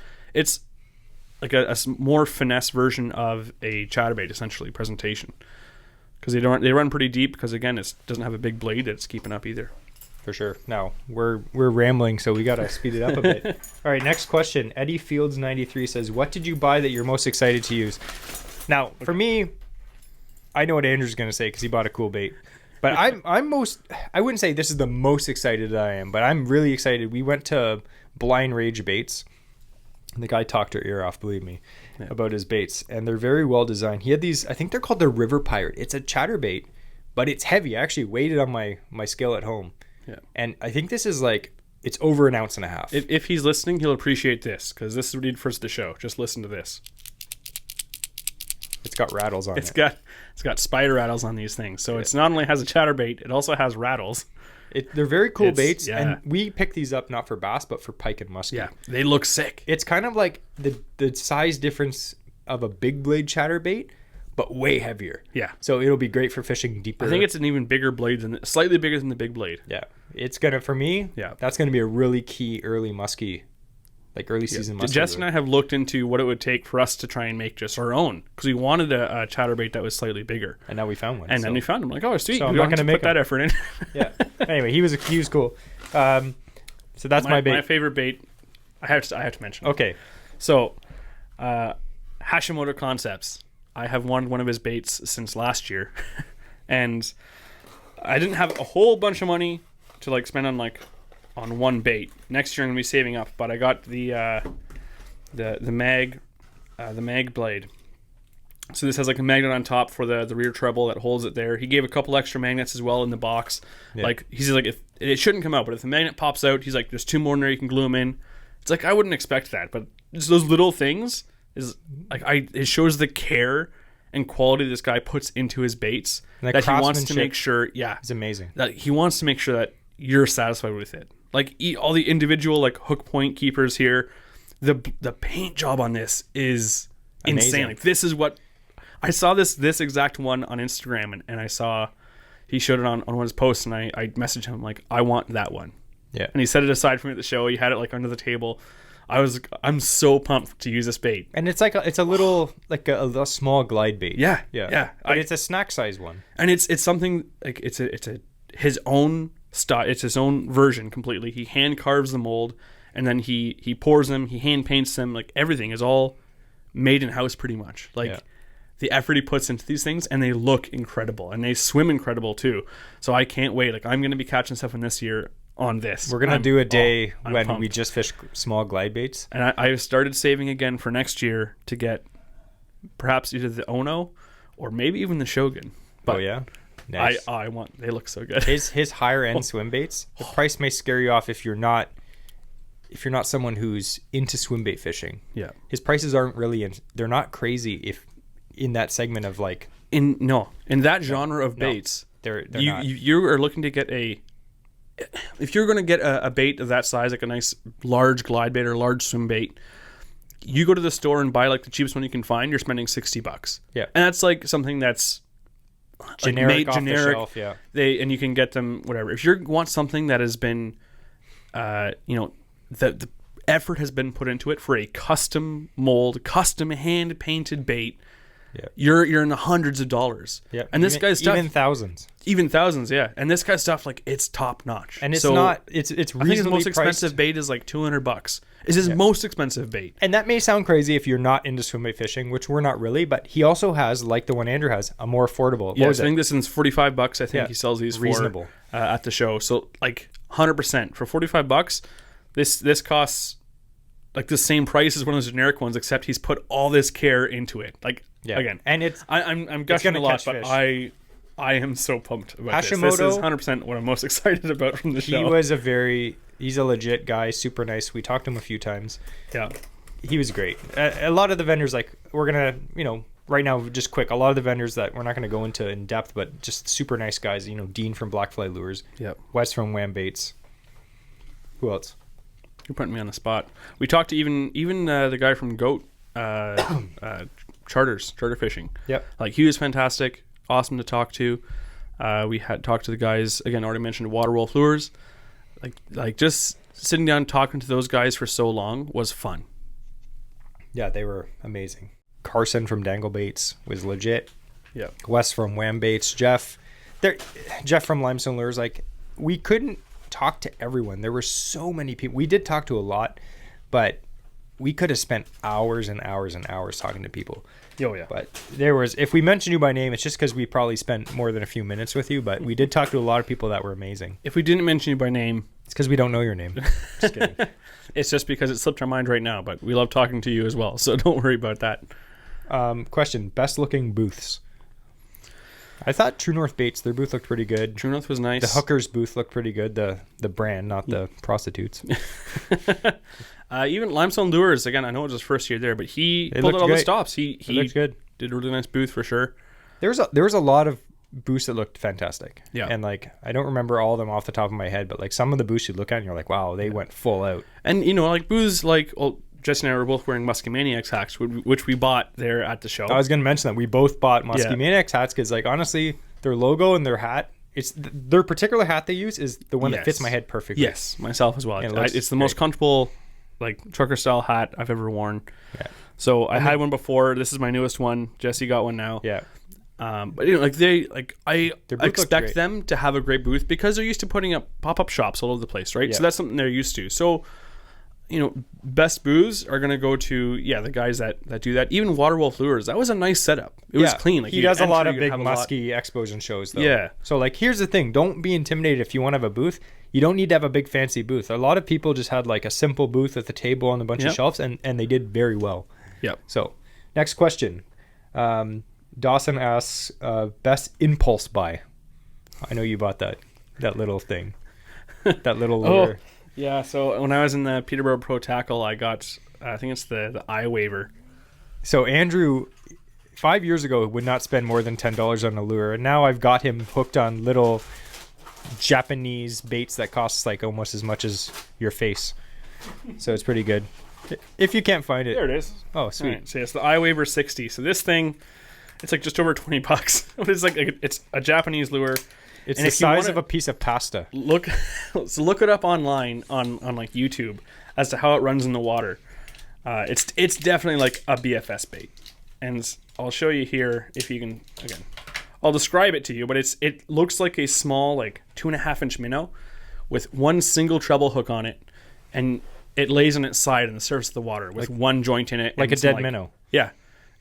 like a more finesse version of a chatterbait essentially presentation, because they run pretty deep because again it doesn't have a big blade that's keeping up either. For sure. Now we're rambling, so we gotta speed it up a bit. All right, next question. Eddie Fields 93 says, "What did you buy that you're most excited to use?" Now for me, I know what Andrew's gonna say because he bought a cool bait. But I wouldn't say this is the most excited that I am, but I'm really excited. We went to Blind Rage Baits. And the guy talked our ear off, believe me, about his baits. And they're very well designed. He had these, I think they're called the River Pirate. It's a chatterbait, but it's heavy. I actually weighed it on my scale at home. Yeah. And I think this is like, it's over an ounce and a half. If he's listening, he'll appreciate this, because this is what he did first the show. Just listen to this. It's got rattles on it. It's got spider rattles on these things. So it's not only has a chatterbait, it also has rattles. They're very cool baits, and we picked these up not for bass, but for pike and muskie. Yeah, they look sick. It's kind of like the size difference of a big blade chatterbait, but way heavier. Yeah. So it'll be great for fishing deeper. I think it's an even bigger blade slightly bigger than the big blade. Yeah. It's gonna, for me, that's gonna be a really key early muskie, like early season muskie. Jess and I have looked into what it would take for us to try and make just our own, because we wanted a chatterbait that was slightly bigger. And now we found one. And then we found them. Like, oh, sweet. So we I'm don't not have gonna to put that effort in. Yeah. Anyway, he was cool. So that's my bait. My favorite bait. I have to mention. Okay. So, Hashimoto Concepts. I have won one of his baits since last year, and I didn't have a whole bunch of money to like spend on one bait. Next year I'm gonna be saving up, but I got the mag blade. So this has like a magnet on top for the rear treble that holds it there. He gave a couple extra magnets as well in the box. Yeah. Like he's like, if it shouldn't come out, but if the magnet pops out, he's like, there's two more in there, you can glue them in. It's like I wouldn't expect that, but just those little things is like it shows the care and quality this guy puts into his baits, that he wants to make sure. Yeah, it's amazing. That he wants to make sure that you're satisfied with it. Like all the individual like hook point keepers here, the paint job on this is insane. Like this is what I saw this exact one on Instagram, and I saw he showed it on one of his posts, and I messaged him like, I want that one. Yeah. And he set it aside for me at the show. He had it like under the table. I'm so pumped to use this bait. And it's like it's a little like a small glide bait. Yeah. But it's a snack size one. And it's something like it's his own style. It's his own version completely. He hand carves the mold, and then he pours them. He hand paints them. Like everything is all made in house pretty much. Like the effort he puts into these things, and they look incredible, and they swim incredible too. So I can't wait. Like I'm gonna be catching stuff in this year on this. We're gonna do a day when we just fish small glide baits, and I started saving again for next year to get perhaps either the Ono or maybe even the Shogun. But nice. I want. They look so good. His higher end swim baits. The price may scare you off if you're not someone who's into swim bait fishing. Yeah, his prices aren't really they're not crazy if in that segment of like in that genre of baits. They're not. You are looking to get if you're going to get a bait of that size, like a nice large glide bait or large swim bait, you go to the store and buy like the cheapest one you can find, you're spending $60. Yeah. And that's like something that's generic off the shelf, yeah. And you can get them whatever. If you want something that has been the effort has been put into it for a custom mold, custom hand painted bait, you're in the hundreds of dollars. Yeah. And this guy's stuff, even thousands, yeah. And this guy's stuff, like, it's top notch. And it's not it's reasonably I think his most priced. expensive bait is like $200. Is his most expensive bait. And that may sound crazy if you're not into swim bait fishing, which we're not really, but he also has, like the one I more affordable. Yeah, I think this is $45. I think he sells these reasonable at the show. So like 100% for $45. This costs like the same price as one of those generic ones, except he's put all this care into it. Like again, and I'm gushing a lot, but I am so pumped about Hashimoto, this. This is 100% what I'm most excited about from the show. He's a legit guy, super nice. We talked to him a few times. Yeah. he was great. A lot of the vendors, like, we're gonna, right now, just quick, a lot of the vendors that we're not going to go into in depth, but just super nice guys. Dean from Blackfly Lures. Yep. Wes from Wham Baits. Who else? You're putting me on the spot. We talked to even the guy from Goat Charter Fishing. Yep. Like, he was fantastic, awesome to talk to. We had talked to the guys, again, already mentioned Water Wolf Lures. Like just sitting down talking to those guys for so long was fun. Yeah, they were amazing. Carson from Dangle Baits was legit. Yeah. Wes from Wham Baits. Jeff from Limestone Lures. Like, we couldn't talk to everyone. There were so many people. We did talk to a lot, but we could have spent hours and hours and hours talking to people. Oh, yeah. But if we mention you by name, it's just because we probably spent more than a few minutes with you, but we did talk to a lot of people that were amazing. If we didn't mention you by name, it's because we don't know your name. Just kidding. It's just because it slipped our mind right now, but we love talking to you as well, so don't worry about that. Question, best looking booths. I thought True North Baits, their booth looked pretty good. True North was nice. The Hookers booth looked pretty good. The brand, not the prostitutes. Even Limestone Lures, again, I know it was his first year there, but he pulled out all the stops. He looked good. Did a really nice booth for sure. There was a lot of booths that looked fantastic. Yeah. And like, I don't remember all of them off the top of my head, but like some of the booths you look at and you're like, wow, they went full out. And like booths like, Jesse and I were both wearing Muskie Maniacs hats, which we bought there at the show. I was going to mention that we both bought Muskie Maniacs hats because, like, honestly, their logo and their hat, it's their particular hat they use is the one that fits my head perfectly. Yes, myself as well. It's the great. most comfortable, like, trucker style hat I've ever worn. Yeah. So I had one before. This is my newest one. Jesse got one now. Yeah. But I expect them to have a great booth because they're used to putting up pop-up shops all over the place, right? Yeah. So that's something they're used to. So, best booths are going to go to, the guys that do that. Even Water Wolf Lures, that was a nice setup. It was clean. Like, he does a lot of big musky expos and shows, though. Yeah. So, like, here's the thing. Don't be intimidated if you want to have a booth. You don't need to have a big fancy booth. A lot of people just had, like, a simple booth with a table and a bunch of shelves, and they did very well. Yep. So, next question. Dawson asks, best impulse buy. I know you bought that little thing. That little lure. Yeah, so when I was in the Peterborough Pro Tackle, I got, I think it's the eye waiver. So Andrew, 5 years ago, would not spend more than $10 on a lure. And now I've got him hooked on little Japanese baits that costs like almost as much as your face. So it's pretty good. If you can't find it. There it is. Oh, sweet. Right, so it's the eye waiver 60. So this thing, it's like just over $20. It's a Japanese lure. It's the size of a piece of pasta. Look it up online on like YouTube as to how it runs in the water. It's definitely like a BFS bait, and I'll show you here if you can. Again, I'll describe it to you, but it looks like a small, like 2.5-inch minnow with one single treble hook on it, and it lays on its side on the surface of the water with one joint in it, like a dead minnow. Yeah,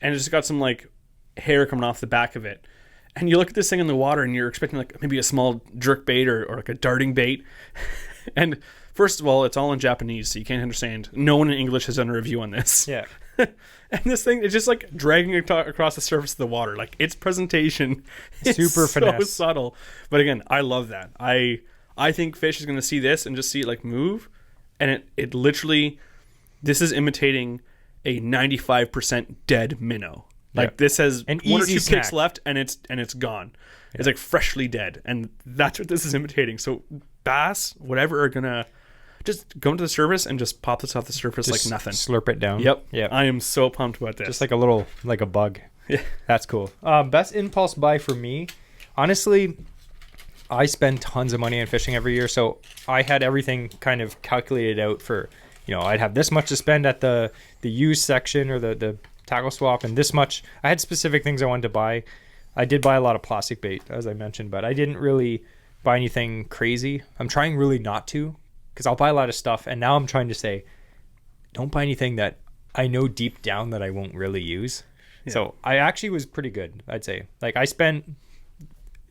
and it's got some like hair coming off the back of it. And you look at this thing in the water and you're expecting like maybe a small jerk bait or like a darting bait. And first of all, it's all in Japanese, so you can't understand. No one in English has done a review on this. Yeah. And this thing is just like dragging across the surface of the water. Like, its presentation is super finesse. So subtle. But again, I love that. I think fish is going to see this and just see it like move. And it literally, this is imitating a 95% dead minnow. Like, this has an one or easy two snack. kicks left, and it's gone. Yeah. It's like freshly dead, and that's what this is imitating. So bass, whatever, are gonna just go into the surface and just pop this off the surface Just like nothing. Slurp it down. Yep. Yeah. I am so pumped about this. Just like a bug. Yeah. That's cool. Best impulse buy for me. Honestly, I spend tons of money on fishing every year, so I had everything kind of calculated out for, I'd have this much to spend at the used section or the tackle swap, and this much. I had specific things I wanted to buy. I did buy a lot of plastic bait, as I mentioned, but I didn't really buy anything crazy. I'm trying really not to, because I'll buy a lot of stuff, and now I'm trying to say, don't buy anything that I know deep down that I won't really use. Yeah. So I actually was pretty good, I'd say. Like, I spent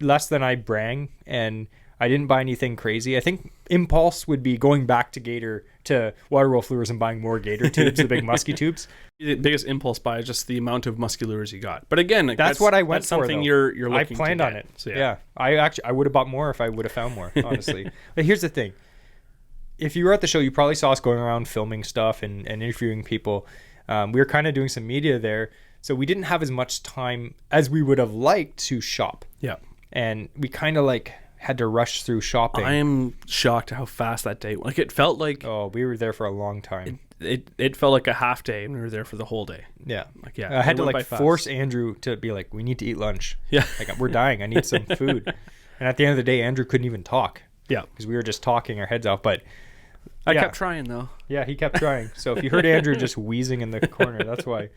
less than I brang, and I didn't buy anything crazy. I think impulse would be going back to Water Wolf Lures and buying more gator tubes, the big musky tubes. The biggest impulse buy is just the amount of musky lures you got. But again, that's what I went that's for. Something though. you're looking. I planned to on get. it. So, yeah. I would have bought more if I would have found more. Honestly, but here's the thing: if you were at the show, you probably saw us going around filming stuff and interviewing people. We were kind of doing some media there, so we didn't have as much time as we would have liked to shop. Yeah. And we kind of like had to rush through shopping. I am shocked how fast that day. Like it felt like we were there for a long time. It felt like a half day, and we were there for the whole day. Yeah. Like yeah. I had to like force Andrew to be like, we need to eat lunch. Yeah. Like we're dying. I need some food. And at the end of the day, Andrew couldn't even talk. Yeah. Because we were just talking our heads off. But I kept trying though. Yeah, he kept trying. So if you heard Andrew just wheezing in the corner, that's why.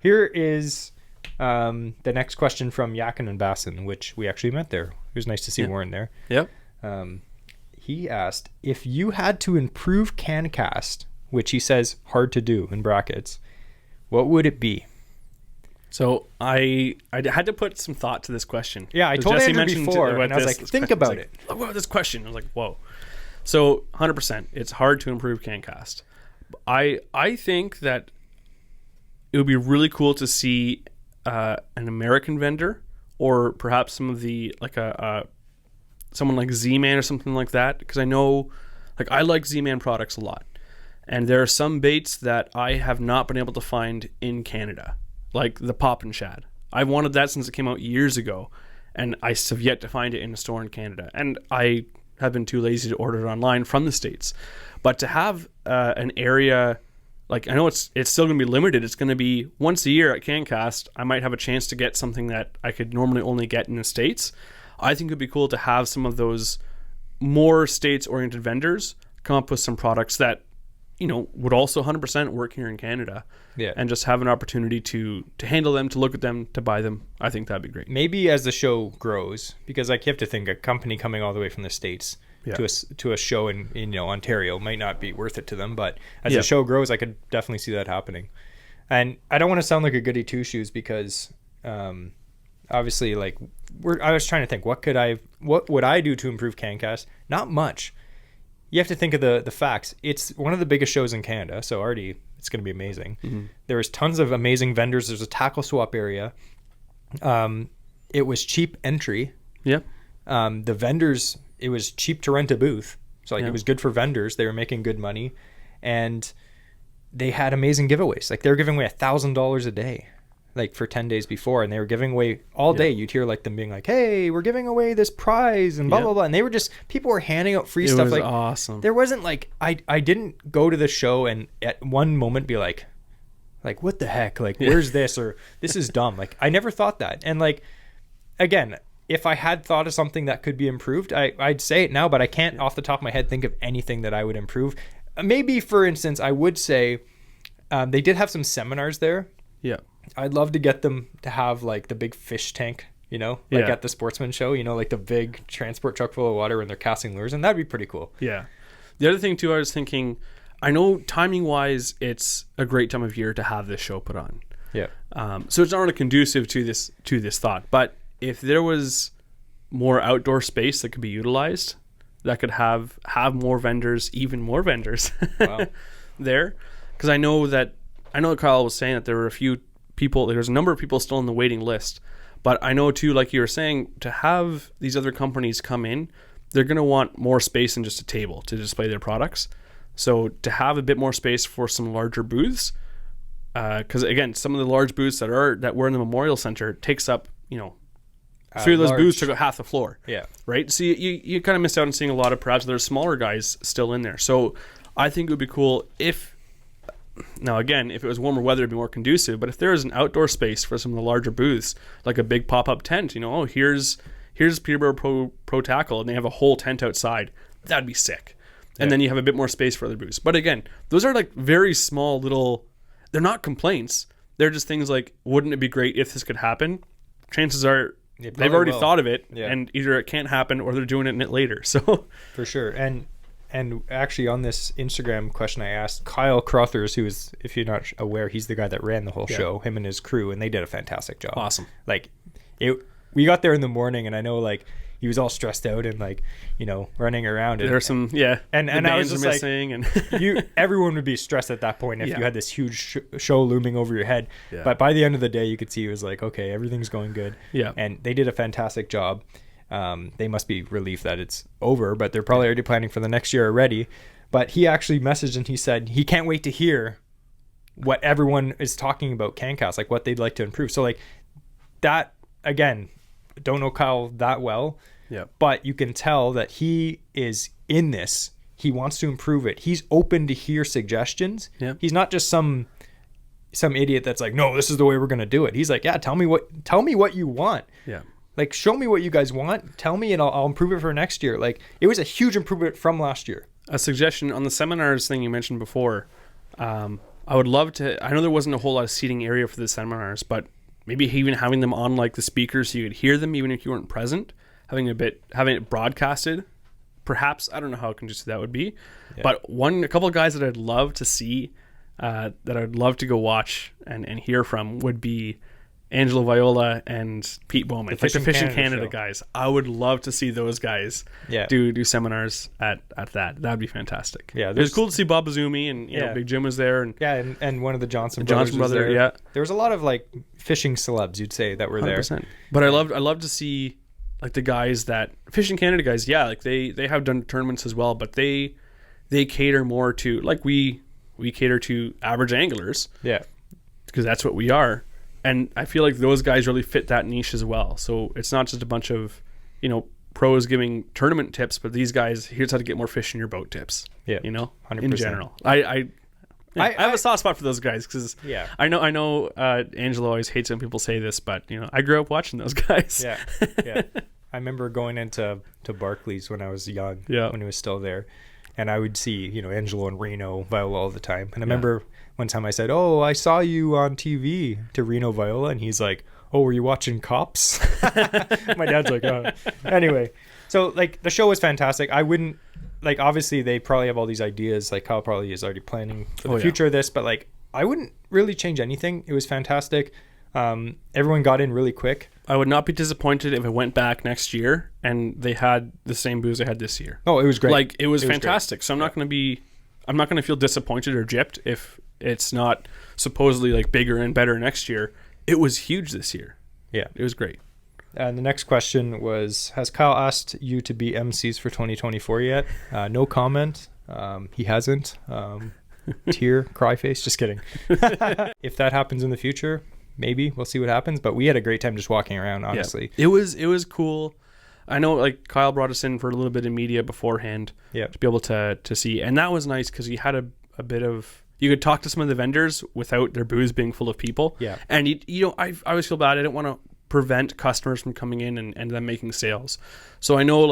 Here is the next question from Yakin and Bassin, which we actually met there. It was nice to see Warren there. Yep. He asked, if you had to improve Cancast, which he says hard to do in brackets, what would it be? So I had to put some thought to this question. Yeah, I told Jesse Andrew mentioned before, about and I was this. like, think about it. Like, whoa, this question. I was like, whoa. So 100%, it's hard to improve Cancast. I think that it would be really cool to see an American vendor, or perhaps some of the like someone like Z-Man or something like that, because I know, like, I like Z-Man products a lot, and there are some baits that I have not been able to find in Canada, like the Pop and Shad. I've wanted that since it came out years ago, and I have yet to find it in a store in Canada, and I have been too lazy to order it online from the States. But to have an area, like, I know it's still going to be limited. It's going to be once a year at Cancast, I might have a chance to get something that I could normally only get in the States. I think it would be cool to have some of those more States-oriented vendors come up with some products that, you know, would also 100% work here in Canada. Yeah. And just have an opportunity to handle them, to look at them, to buy them. I think that'd be great. Maybe as the show grows, because like you have to think a company coming all the way from the States to a show in Ontario might not be worth it to them, but as the show grows, I could definitely see that happening. And I don't want to sound like a goody two shoes, because obviously, like, I was trying to think, what would I do to improve Cancast? Not much. You have to think of the facts. It's one of the biggest shows in Canada, so already it's going to be amazing. Mm-hmm. There's tons of amazing vendors. There's a tackle swap area. It was cheap entry. Yeah. The vendors, it was cheap to rent a booth. So like it was good for vendors. They were making good money, and they had amazing giveaways. Like they were giving away $1,000 a day, like for 10 days before, and they were giving away all day. You'd hear like them being like, hey, we're giving away this prize and blah, blah, blah. And they were just, people were handing out free stuff. It was like awesome. There wasn't like, I didn't go to the show and at one moment be like, what the heck? Like, where's this? Or this is dumb. Like, I never thought that. And like, again, if I had thought of something that could be improved, I'd say it now, but I can't off the top of my head think of anything that I would improve. Maybe, for instance, I would say they did have some seminars there. Yeah. I'd love to get them to have like the big fish tank, at the sportsman show, like the big transport truck full of water when they're casting lures, and that'd be pretty cool. Yeah. The other thing too, I was thinking, I know timing wise, it's a great time of year to have this show put on. Yeah. So it's not really conducive to this thought, but if there was more outdoor space that could be utilized, that could have more vendors, even more vendors there. Because I know Kyle was saying that there were a few people, there's a number of people still on the waiting list. But I know too, like you were saying, to have these other companies come in, they're going to want more space than just a table to display their products. So to have a bit more space for some larger booths, because again, some of the large booths that were in the Memorial Center takes up, three of those booths took up half the floor. Yeah. Right. So you kind of missed out on seeing a lot of, perhaps there's smaller guys still in there. So I think it would be cool if it was warmer weather, it'd be more conducive. But if there is an outdoor space for some of the larger booths, like a big pop-up tent, here's Peterborough Pro Tackle, and they have a whole tent outside, that'd be sick. And then you have a bit more space for other booths. But again, those are like very small little, they're not complaints. They're just things like, wouldn't it be great if this could happen? Chances are they've already thought of it, and either it can't happen or they're doing it later. So for sure. And actually on this Instagram question, I asked Kyle Crothers, who is, if you're not aware, he's the guy that ran the whole show, him and his crew, and they did a fantastic job. Awesome. Like we got there in the morning, and I know like he was all stressed out and like, running around. And, there's some, and I was just like, and everyone would be stressed at that point if you had this huge show looming over your head. Yeah. But by the end of the day, you could see it was like, okay, everything's going good. Yeah. And they did a fantastic job. They must be relieved that it's over, but they're probably already planning for the next year already. But he actually messaged and he said he can't wait to hear what everyone is talking about Cancast, like what they'd like to improve. So like that, again, don't know Kyle that well, but you can tell that he is in this. He wants to improve it. He's open to hear suggestions. He's not just some idiot that's like, no, this is the way we're going to do it. He's like, yeah, tell me what you want. Like, show me what you guys want. Tell me and I'll improve it for next year. Like, it was a huge improvement from last year. A suggestion on the seminars thing you mentioned before. I would love to, I know there wasn't a whole lot of seating area for the seminars, but maybe even having them on like the speakers so you could hear them even if you weren't present, having it broadcasted. Perhaps, I don't know how conducive that would be, but a couple of guys that I'd love to see, that I'd love to go watch and hear from would be Angelo Viola and Pete Bowman, like the Fishing Canada guys. I would love to see those guys do seminars at that. That would be fantastic. Yeah, it was cool to see Bob Azumi and you know, Big Jim was there, and one of the Johnson brothers was there. There was a lot of like fishing celebs, you'd say, that were 100%. There. But I love to see like the guys that Fishing Canada guys. Yeah, like they have done tournaments as well, but they cater more to like we cater to average anglers. Yeah, because that's what we are. And I feel like those guys really fit that niche as well. So it's not just a bunch of, you know, pros giving tournament tips, but these guys, here's how to get more fish in your boat tips. Yeah, you know, 100%. In general. I have a soft spot for those guys because I know Angelo always hates when people say this, but you know, I grew up watching those guys. Yeah. I remember going into Barclays when I was young, when he was still there, and I would see, you know, Angelo and Reno Viola all the time. And I remember one time I said, "Oh, I saw you on TV," to Reno Viola, and he's like, "Oh, were you watching Cops?" My dad's like, "Oh." Anyway, so like the show was fantastic. I wouldn't like, obviously they probably have all these ideas, like Kyle probably is already planning for the future of this, but like I wouldn't really change anything. It was fantastic. Everyone got in really quick. I would not be disappointed if it went back next year and they had the same booze they had this year. Oh, it was great. Like it was fantastic. So I'm not going to feel disappointed or gypped if it's not supposedly like bigger and better next year. It was huge this year. Yeah, it was great. And the next question was, has Kyle asked you to be MCs for 2024 yet? No comment. He hasn't. Tear, cry face. Just kidding. If that happens in the future, maybe we'll see what happens. But we had a great time just walking around, honestly. Yeah. It was cool. I know like Kyle brought us in for a little bit of media beforehand to be able to see. And that was nice because you had a bit of, you could talk to some of the vendors without their booths being full of people. Yeah. And you know, I always feel bad. I didn't want to prevent customers from coming in and them making sales. So I know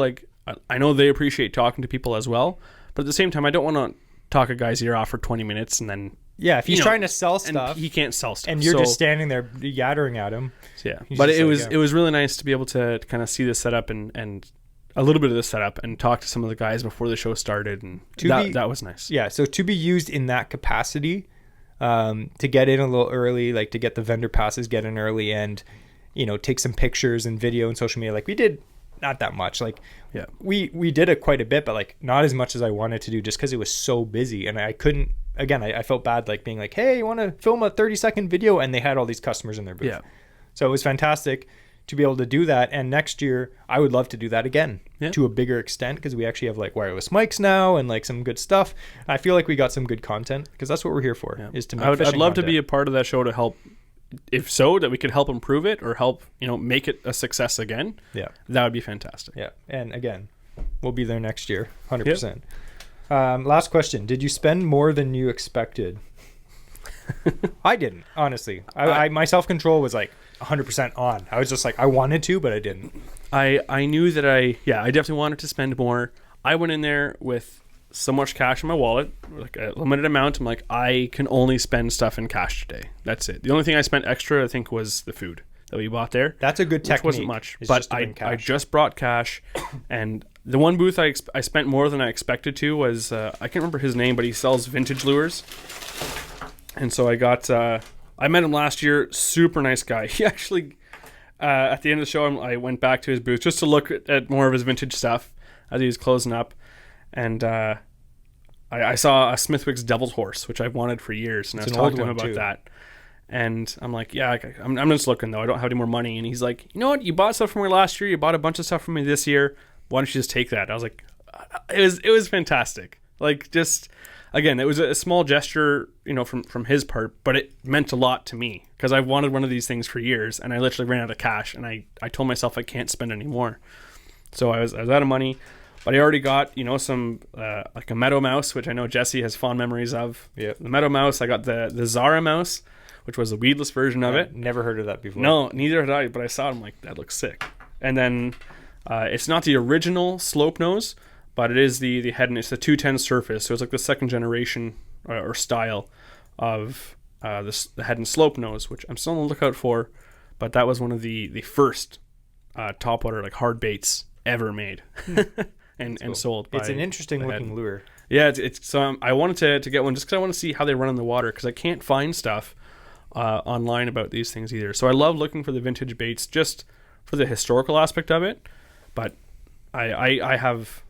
they appreciate talking to people as well. But at the same time, I don't want to talk a guy's ear off for 20 minutes and then if he's trying to sell stuff, he can't sell stuff, and you're just standing there yattering at him. Yeah, but it was really nice to be able to kind of see the setup and a little bit of the setup and talk to some of the guys before the show started, and that was nice. Yeah, so to be used in that capacity, to get in a little early, like to get the vendor passes, get in early, and you know, take some pictures and video and social media. Like we did not that much. Like we did quite a bit, but like not as much as I wanted to do, just because it was so busy and I couldn't. Again, I felt bad like being like, hey, you want to film a 30-second video? And they had all these customers in their booth. Yeah. So it was fantastic to be able to do that. And next year, I would love to do that again to a bigger extent because we actually have like wireless mics now and like some good stuff. I feel like we got some good content because that's what we're here for, is to make I'd love to be a part of that show to help, if so, that we could help improve it or help, you know, make it a success again. Yeah. That would be fantastic. Yeah. And again, we'll be there next year, 100%. Yep. Last question. Did you spend more than you expected? I didn't, honestly. My self-control was like 100% on. I was just like, I wanted to, but I didn't. I knew that I definitely wanted to spend more. I went in there with so much cash in my wallet, like a limited amount. I'm like, I can only spend stuff in cash today. That's it. The only thing I spent extra, I think, was the food that we bought there. That's a good technique. Which wasn't much, but I just brought cash. And the one booth I spent more than I expected to was, I can't remember his name, but he sells vintage lures. And so I got, I met him last year, super nice guy. He actually, at the end of the show, I went back to his booth just to look at more of his vintage stuff as he was closing up. And I saw a Smithwick's Devil's Horse, which I've wanted for years. And I was talking to him about that. And I'm like, yeah, I'm just looking, though. I don't have any more money. And he's like, you know what? You bought stuff from me last year. You bought a bunch of stuff from me this year. Why don't you just take that? I was like, it was fantastic. Like, just, again, it was a small gesture, from his part, but it meant a lot to me because I've wanted one of these things for years, and I literally ran out of cash, and I told myself I can't spend any more. So I was out of money, but I already got, some, like a Meadow Mouse, which I know Jesse has fond memories of. Yeah. The Meadow Mouse. I got the Zara Mouse, which was the weedless version of it. Never heard of that before. No, neither had I, but I saw it, I'm like, that looks sick. And then it's not the original slope nose, but it is the head, and it's the 210 surface, so it's like the second generation or style of the head and slope nose, which I'm still on the lookout for, but that was one of the first topwater like hard baits ever made and cool. sold. It's an interesting looking lure. Yeah, it's so I wanted to get one just because I want to see how they run in the water, because I can't find stuff online about these things either. So I love looking for the vintage baits just for the historical aspect of it, but I have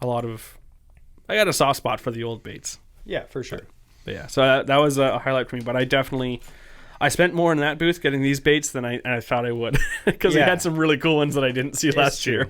I got a soft spot for the old baits. Yeah, for sure. But yeah, so that was a highlight for me. But I spent more in that booth getting these baits than I thought I would, because we had some really cool ones that I didn't see last year.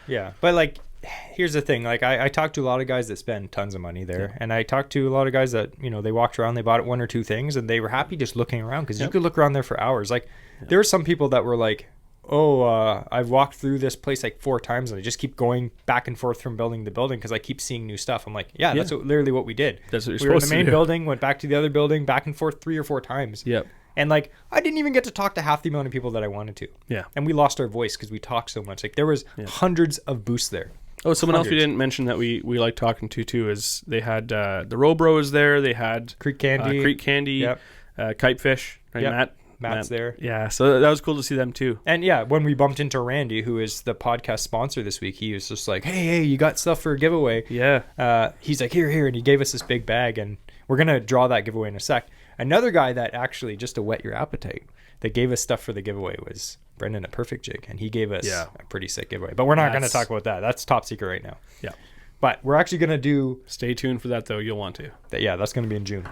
Yeah, but like, here's the thing. Like, I talked to a lot of guys that spend tons of money there, and I talked to a lot of guys that they walked around, they bought one or two things, and they were happy just looking around, because you could look around there for hours. Like, there were some people that were like, I've walked through this place like 4 times, and I just keep going back and forth from building to building because I keep seeing new stuff. I'm like, that's literally what we did. That's what we were in the main building, went back to the other building, back and forth 3 or 4 times. Yep. And like, I didn't even get to talk to half the amount of people that I wanted to. Yeah. And we lost our voice because we talked so much. Like, there was hundreds of booths there. Oh, someone else we didn't mention that we like talking to too is they had the Robros there. They had Creek Candy. Yep. Kitefish. Right, yep. Matt's there. Yeah, so that was cool to see them too. And yeah, when we bumped into Randy, who is the podcast sponsor this week, he was just like, hey, you got stuff for a giveaway. Yeah. He's like, here, and he gave us this big bag, and we're going to draw that giveaway in a sec. Another guy that actually, just to whet your appetite, that gave us stuff for the giveaway was Brendan at Perfect Jig, and he gave us a pretty sick giveaway. But we're not going to talk about that. That's top secret right now. Yeah. But we're actually going to do... Stay tuned for that, though. You'll want to. That's going to be in June.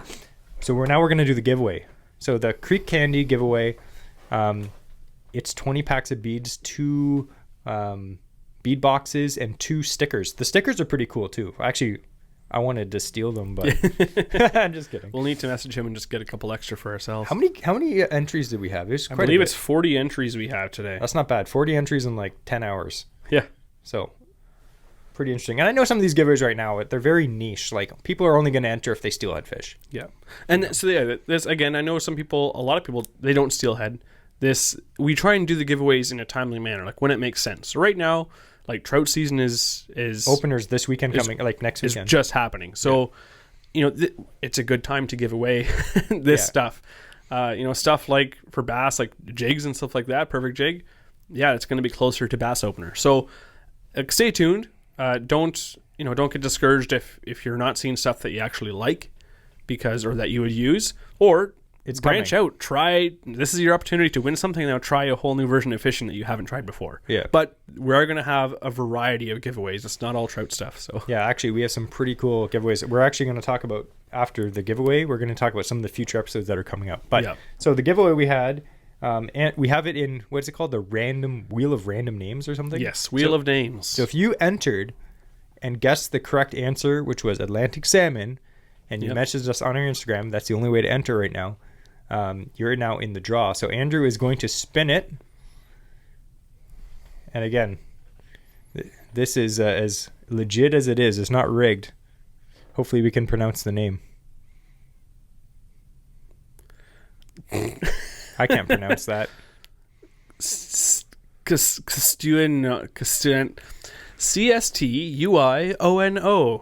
So we're going to do the giveaway. So the Creek Candy giveaway, it's 20 packs of beads, 2 bead boxes, and 2 stickers. The stickers are pretty cool too. Actually, I wanted to steal them, but I'm just kidding. We'll need to message him and just get a couple extra for ourselves. How many entries did we have? I believe it's 40 entries we have today. That's not bad. 40 entries in like 10 hours. Yeah. So pretty interesting. And I know some of these giveaways right now, they're very niche. Like, people are only going to enter if they steelhead fish. Yeah. And so this, again, I know a lot of people, they don't steelhead. We try and do the giveaways in a timely manner, like when it makes sense. So right now, like, trout season is openers this weekend coming, like next weekend. Is just happening. So, it's a good time to give away this stuff. Stuff like for bass, like jigs and stuff like that, Perfect Jig. Yeah, it's going to be closer to bass opener. So stay tuned. Don't get discouraged if you're not seeing stuff that you actually like, or that you would use, or it's branch out. This is your opportunity to win something. Now try a whole new version of fishing that you haven't tried before. Yeah. But we are going to have a variety of giveaways. It's not all trout stuff. So yeah, actually, we have some pretty cool giveaways. We're actually going to talk about after the giveaway. We're going to talk about some of the future episodes that are coming up. But so the giveaway we had. And we have it in, what's it called? The Wheel of Random Names or something? Yes, Wheel of Names. So if you entered and guessed the correct answer, which was Atlantic salmon, and you messaged us on our Instagram, that's the only way to enter right now. You're now in the draw. So Andrew is going to spin it. And again, this is as legit as it is. It's not rigged. Hopefully we can pronounce the name. I can't pronounce that. CSTUIONO.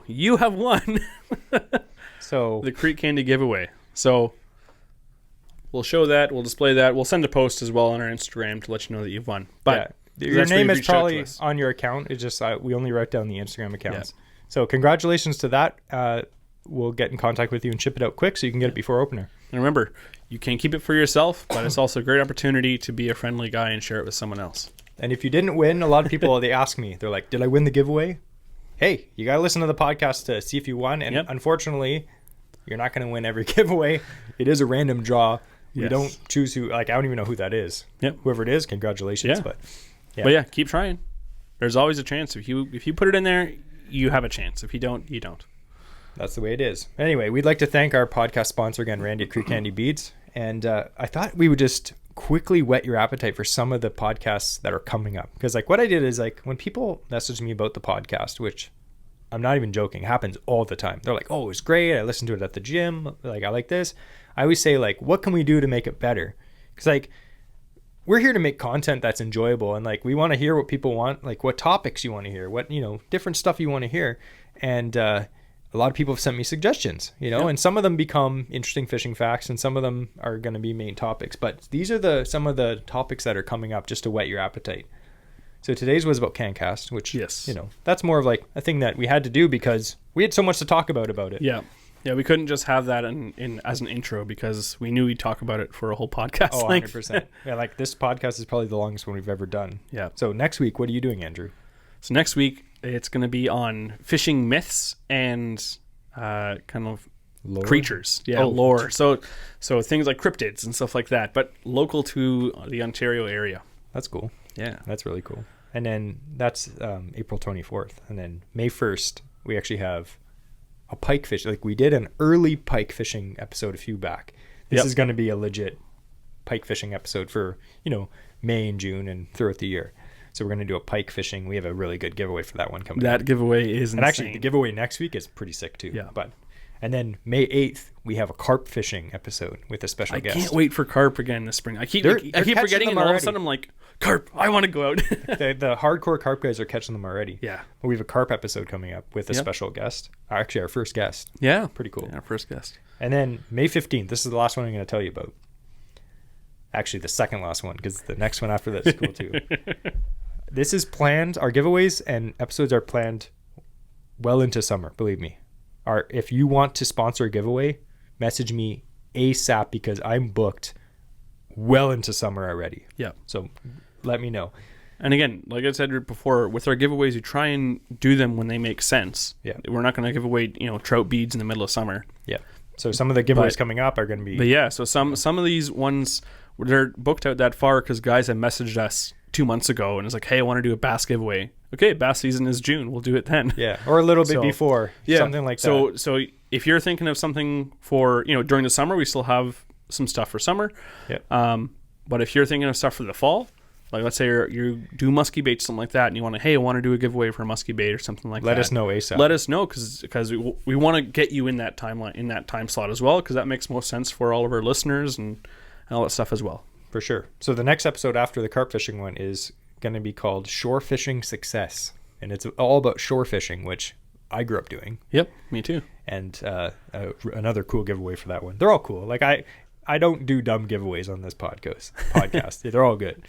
You have won. So the Creek Candy giveaway. So we'll show that. We'll display that. We'll send a post as well on our Instagram to let you know that you've won. But your name is probably on your account. It's just we only write down the Instagram accounts. Yeah. So congratulations to that. We'll get in contact with you and ship it out quick so you can get it before opener. And remember, you can keep it for yourself, but it's also a great opportunity to be a friendly guy and share it with someone else. And if you didn't win, a lot of people, they ask me, they're like, did I win the giveaway? Hey, you got to listen to the podcast to see if you won. And unfortunately, you're not going to win every giveaway. It is a random draw. We don't choose who, like, I don't even know who that is. Yep. Whoever it is, congratulations. Yeah. But keep trying. There's always a chance. If you put it in there, you have a chance. If you don't, you don't. That's the way it is. Anyway, we'd like to thank our podcast sponsor again, Randy at Creek Candy Beads. And I thought we would just quickly whet your appetite for some of the podcasts that are coming up. Because like what I did is like when people message me about the podcast, which I'm not even joking, happens all the time. They're like, oh, it's great. I listened to it at the gym. Like, I like this. I always say like, what can we do to make it better? Because like, we're here to make content that's enjoyable. And like, we want to hear what people want, like what topics you want to hear, what, different stuff you want to hear. And a lot of people have sent me suggestions, and some of them become interesting fishing facts and some of them are going to be main topics. But these are some of the topics that are coming up just to whet your appetite. So today's was about Cancast, which, yes, that's more of like a thing that we had to do because we had so much to talk about it. Yeah. Yeah, we couldn't just have that in as an intro because we knew we'd talk about it for a whole podcast. Oh, 100%. Yeah, like this podcast is probably the longest one we've ever done. Yeah. So next week, what are you doing, Andrew? So next week, it's going to be on fishing myths and kind of Lore? Creatures. Yeah, lore. So things like cryptids and stuff like that, but local to the Ontario area. That's cool. Yeah. That's really cool. And then that's April 24th. And then May 1st, we actually have a pike fish. Like we did an early pike fishing episode a few back. This is going to be a legit pike fishing episode for, May and June and throughout the year. So we're going to do a pike fishing. We have a really good giveaway for that one coming up. That giveaway is insane. And actually the giveaway next week is pretty sick too. Yeah. And then May 8th, we have a carp fishing episode with a special guest. I can't wait for carp again this spring. I keep They're forgetting, and all of a sudden I'm like, carp, I want to go out. the hardcore carp guys are catching them already. Yeah. But we have a carp episode coming up with a special guest. Actually, our first guest. Yeah. Pretty cool. Yeah, our first guest. And then May 15th, this is the last one I'm going to tell you about. Actually, the second last one, because the next one after that is cool too. This is planned. Our giveaways and episodes are planned well into summer, believe me. If you want to sponsor a giveaway, message me ASAP because I'm booked well into summer already. Yeah. So let me know. And again, like I said before, with our giveaways, we try and do them when they make sense. Yeah. We're not going to give away, trout beads in the middle of summer. Yeah. So some of the giveaways coming up are going to be... But yeah, so some of these ones, they're booked out that far because guys have messaged us 2 months ago and it's like, hey, I want to do a bass giveaway. Okay, bass season is June. We'll do it then. Yeah, or a little bit before. Yeah. Something like that. So if you're thinking of something for, during the summer, we still have some stuff for summer. Yeah. But if you're thinking of stuff for the fall, like let's say you do musky bait, something like that, and you want to, hey, I want to do a giveaway for musky bait or something like that. Let us know ASAP. Let us know because we want to get you in that timeline, in that time slot as well, because that makes most sense for all of our listeners and all that stuff as well. For sure. So the next episode after the carp fishing one is going to be called Shore Fishing Success. And it's all about shore fishing, which I grew up doing. Yep, me too. And another cool giveaway for that one. They're all cool. Like I don't do dumb giveaways on this podcast. They're all good.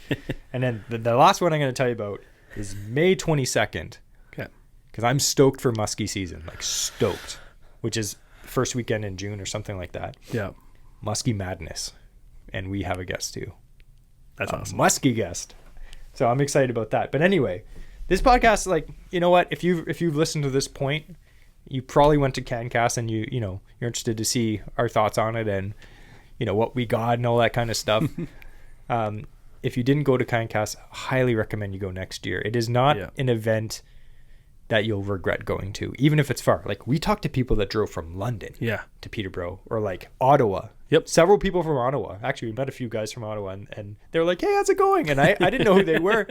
And then the last one I'm going to tell you about is May 22nd. Okay. Because I'm stoked for muskie season. Like stoked. Which is first weekend in June or something like that. Yeah. Muskie Madness. And we have a guest too. That's awesome. Muskie guest. So I'm excited about that. But anyway, this podcast, like, you know what? If you've listened to this point, you probably went to Cancast and you're interested to see our thoughts on it and what we got and all that kind of stuff. If you didn't go to Cancast, highly recommend you go next year. It is not an event that you'll regret going to, even if it's far. Like we talked to people that drove from London to Peterborough or like Ottawa. Yep. Several people from Ottawa. Actually, we met a few guys from Ottawa and they were like, hey, how's it going? And I didn't know who they were.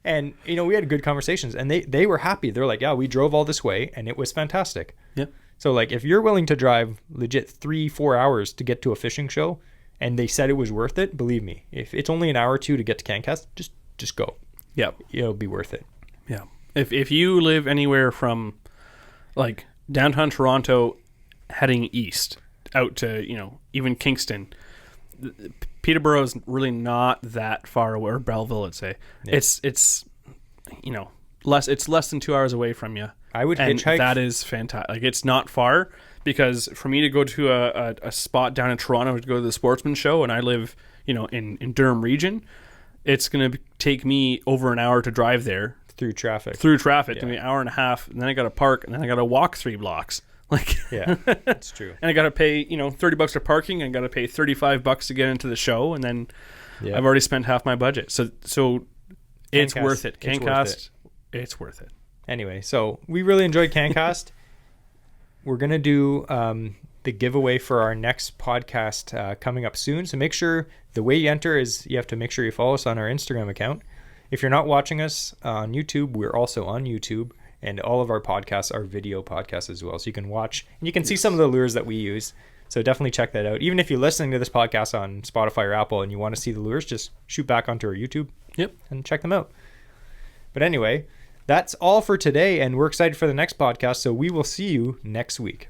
And, we had good conversations and they were happy. They're like, yeah, we drove all this way and it was fantastic. Yeah. So like if you're willing to drive legit 3-4 hours to get to a fishing show and they said it was worth it, believe me, if it's only an hour or two to get to Cancast, just go. Yeah. It'll be worth it. Yeah. If you live anywhere from like downtown Toronto heading east out to, even Kingston, Peterborough is really not that far away, or Belleville, let's say. Yeah. It's less than 2 hours away from you. I would hitchhike. That is fantastic. Like it's not far because for me to go to a spot down in Toronto to go to the Sportsman Show, and I live, in Durham region, it's going to take me over an hour to drive there. Through traffic. Yeah. An hour and a half, and then I got to park, and then I got to walk 3 blocks. Like, yeah, that's true. And I got to pay, $30 for parking, and got to pay $35 to get into the show, and then I've already spent half my budget. So it's worth it. Cancast, it's worth it. Anyway, so we really enjoyed Cancast. we're going to do the giveaway for our next podcast coming up soon. So make sure the way you enter is you have to make sure you follow us on our Instagram account. If you're not watching us on YouTube, we're also on YouTube, and all of our podcasts are video podcasts as well. So you can watch and you can see some of the lures that we use. So definitely check that out. Even if you're listening to this podcast on Spotify or Apple and you want to see the lures, just shoot back onto our YouTube and check them out. But anyway, that's all for today, and we're excited for the next podcast. So we will see you next week.